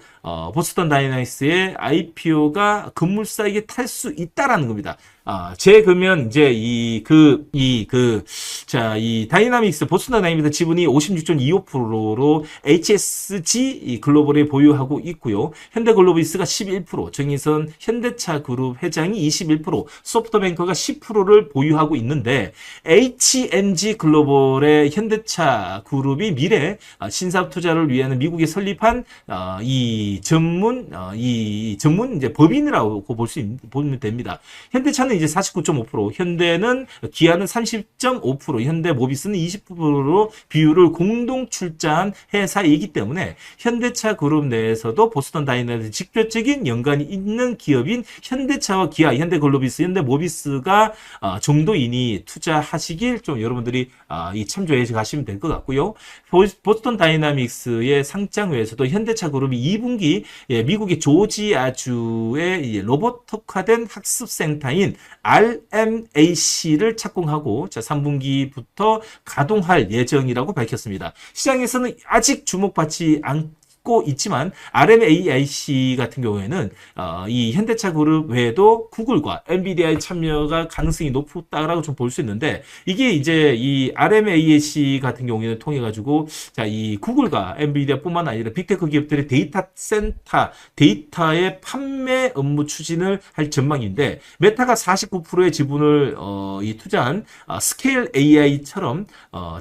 보스턴 다이나믹스의 IPO가 급물살에 탈 수 있다라는 겁니다. 그러면 이제 이 다이나믹스, 보스턴 다이나믹스 지분이 56.25%로 HSG 글로벌에 보유하고 있고요. 현대글로비스가 11%, 정의선 현대차 그룹 회장이 21%, 소프트뱅크가 10%를 보유하고 있는데 HMG 글로벌의 현대차 그룹이 미래 신사업 투자를 위한 미국에 설립한 이 전문 이제 법인이라고 보면 됩니다. 현대차는 이제 49.5%, 현대는 기아는 30.5%, 현대모비스는 20%로 비율을 공동 출자한 회사이기 때문에 현대차 그룹 내에서도 보스턴 다이나믹스 직접적인 연관이 있는 기업인 현대차와 기아, 현대글로비스, 현대모비스가 정도이니 투자하시길 좀 여러분들이 참조해 가시면 될 것 같고요. 보스턴 다이나믹스의 상장회에서도 현대차 그룹이 2분기 미국의 조지아주의 로보틱화된 학습센터인 RMAC를 착공하고 3분기부터 가동할 예정이라고 밝혔습니다. 시장에서는 아직 주목받지 않고 있지만 RMAC 같은 경우에는 이 현대차 그룹 외에도 구글과 엔비디아의 참여가 가능성이 높다라고 좀 볼 수 있는데 이게 이제 이 RMAC 같은 경우에는 통해 가지고 이 구글과 엔비디아뿐만 아니라 빅테크 기업들의 데이터 센터 데이터의 판매 업무 추진을 할 전망인데 메타가 49%의 지분을 투자한 스케일 AI처럼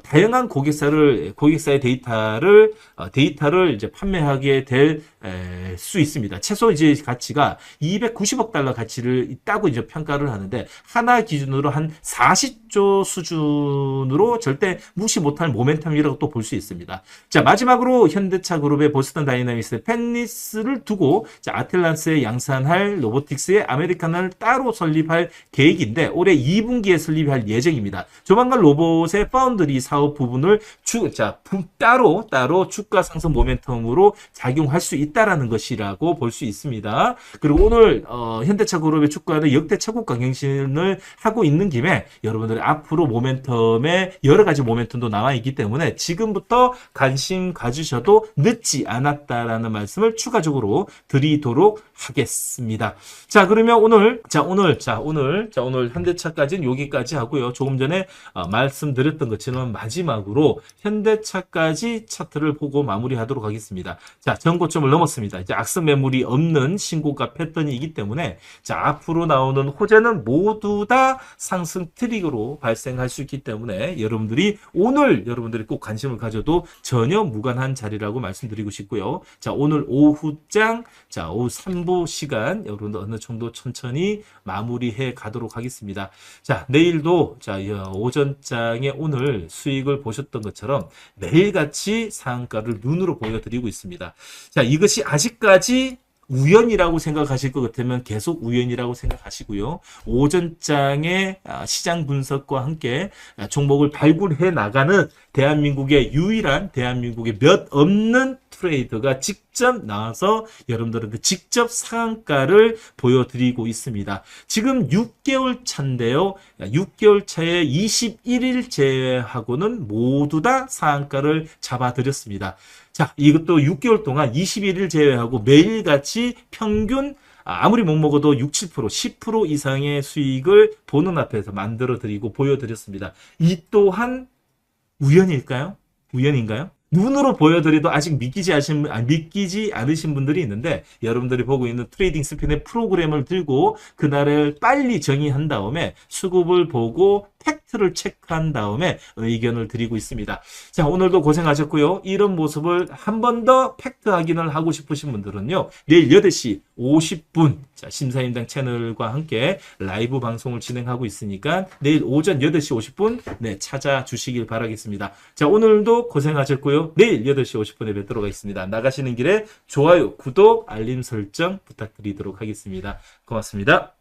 다양한 고객사의 데이터를 이제 판매하게 될 수 있습니다. 최소 이제 가치가 290억 달러 가치를 있다고 이제 평가를 하는데 하나 기준으로 한 40조 수준으로 절대 무시 못할 모멘텀이라고 또 볼 수 있습니다. 자, 마지막으로 현대차 그룹의 보스턴 다이나믹스의 펜니스를 두고 아틀란스에 양산할 로보틱스의 아메리카나를 따로 설립할 계획인데 올해 2분기에 설립할 예정입니다. 조만간 로봇의 파운드리 사업 부분을 따로 주가 상승 모멘텀으로 작용할 수 있다라는 것이라고 볼 수 있습니다. 그리고 오늘 현대차 그룹의 주가는 역대 최고가 경신을 하고 있는 김에 여러분들이 앞으로 모멘텀에 여러 가지 모멘텀도 나와 있기 때문에 지금부터 관심 가지셔도 늦지 않았다라는 말씀을 추가적으로 드리도록 하겠습니다. 자, 그러면 오늘 현대차까지는 여기까지 하고요. 조금 전에 말씀드렸던 것처럼 마지막으로 현대차까지 차트를 보고 마무리하도록 하겠습니다. 자, 전고점을 넘었습니다. 이제 악성 매물이 없는 신고가 패턴이기 때문에 앞으로 나오는 호재는 모두 다 상승 트릭으로 발생할 수 있기 때문에 여러분들이 꼭 관심을 가져도 전혀 무관한 자리라고 말씀드리고 싶고요. 자, 오늘 오후장, 오후 3부 시간 여러분들 어느 정도 천천히 마무리해 가도록 하겠습니다. 자, 내일도 오전장에 오늘 수익을 보셨던 것처럼 매일같이 상한가를 눈으로 보여드리고 있습니다. 자, 이것이 아직까지 우연이라고 생각하실 것 같으면 계속 우연이라고 생각하시고요. 오전장의 시장 분석과 함께 종목을 발굴해 나가는 대한민국의 몇 없는 트레이더가 직접 나와서 여러분들한테 직접 상한가를 보여드리고 있습니다. 지금 6개월 차인데요. 6개월 차에 21일 제외하고는 모두 다 상한가를 잡아드렸습니다. 자, 이것도 6개월 동안 21일 제외하고 매일같이 평균 아무리 못 먹어도 6, 7%, 10% 이상의 수익을 보는 앞에서 만들어 드리고 보여드렸습니다. 이 또한 우연일까요? 우연인가요? 눈으로 보여드려도 아직 믿기지 않으신 분들이 있는데, 여러분들이 보고 있는 트레이딩 스핀의 프로그램을 들고 그날을 빨리 정의한 다음에 수급을 보고 팩트를 체크한 다음에 의견을 드리고 있습니다. 자, 오늘도 고생하셨고요. 이런 모습을 한 번 더 팩트 확인을 하고 싶으신 분들은요, 내일 8시 50분 자, 심사임당 채널과 함께 라이브 방송을 진행하고 있으니까 내일 오전 8시 50분 네, 찾아주시길 바라겠습니다. 자, 오늘도 고생하셨고요. 내일 8시 50분에 뵙도록 하겠습니다. 나가시는 길에 좋아요, 구독, 알림 설정 부탁드리도록 하겠습니다. 고맙습니다.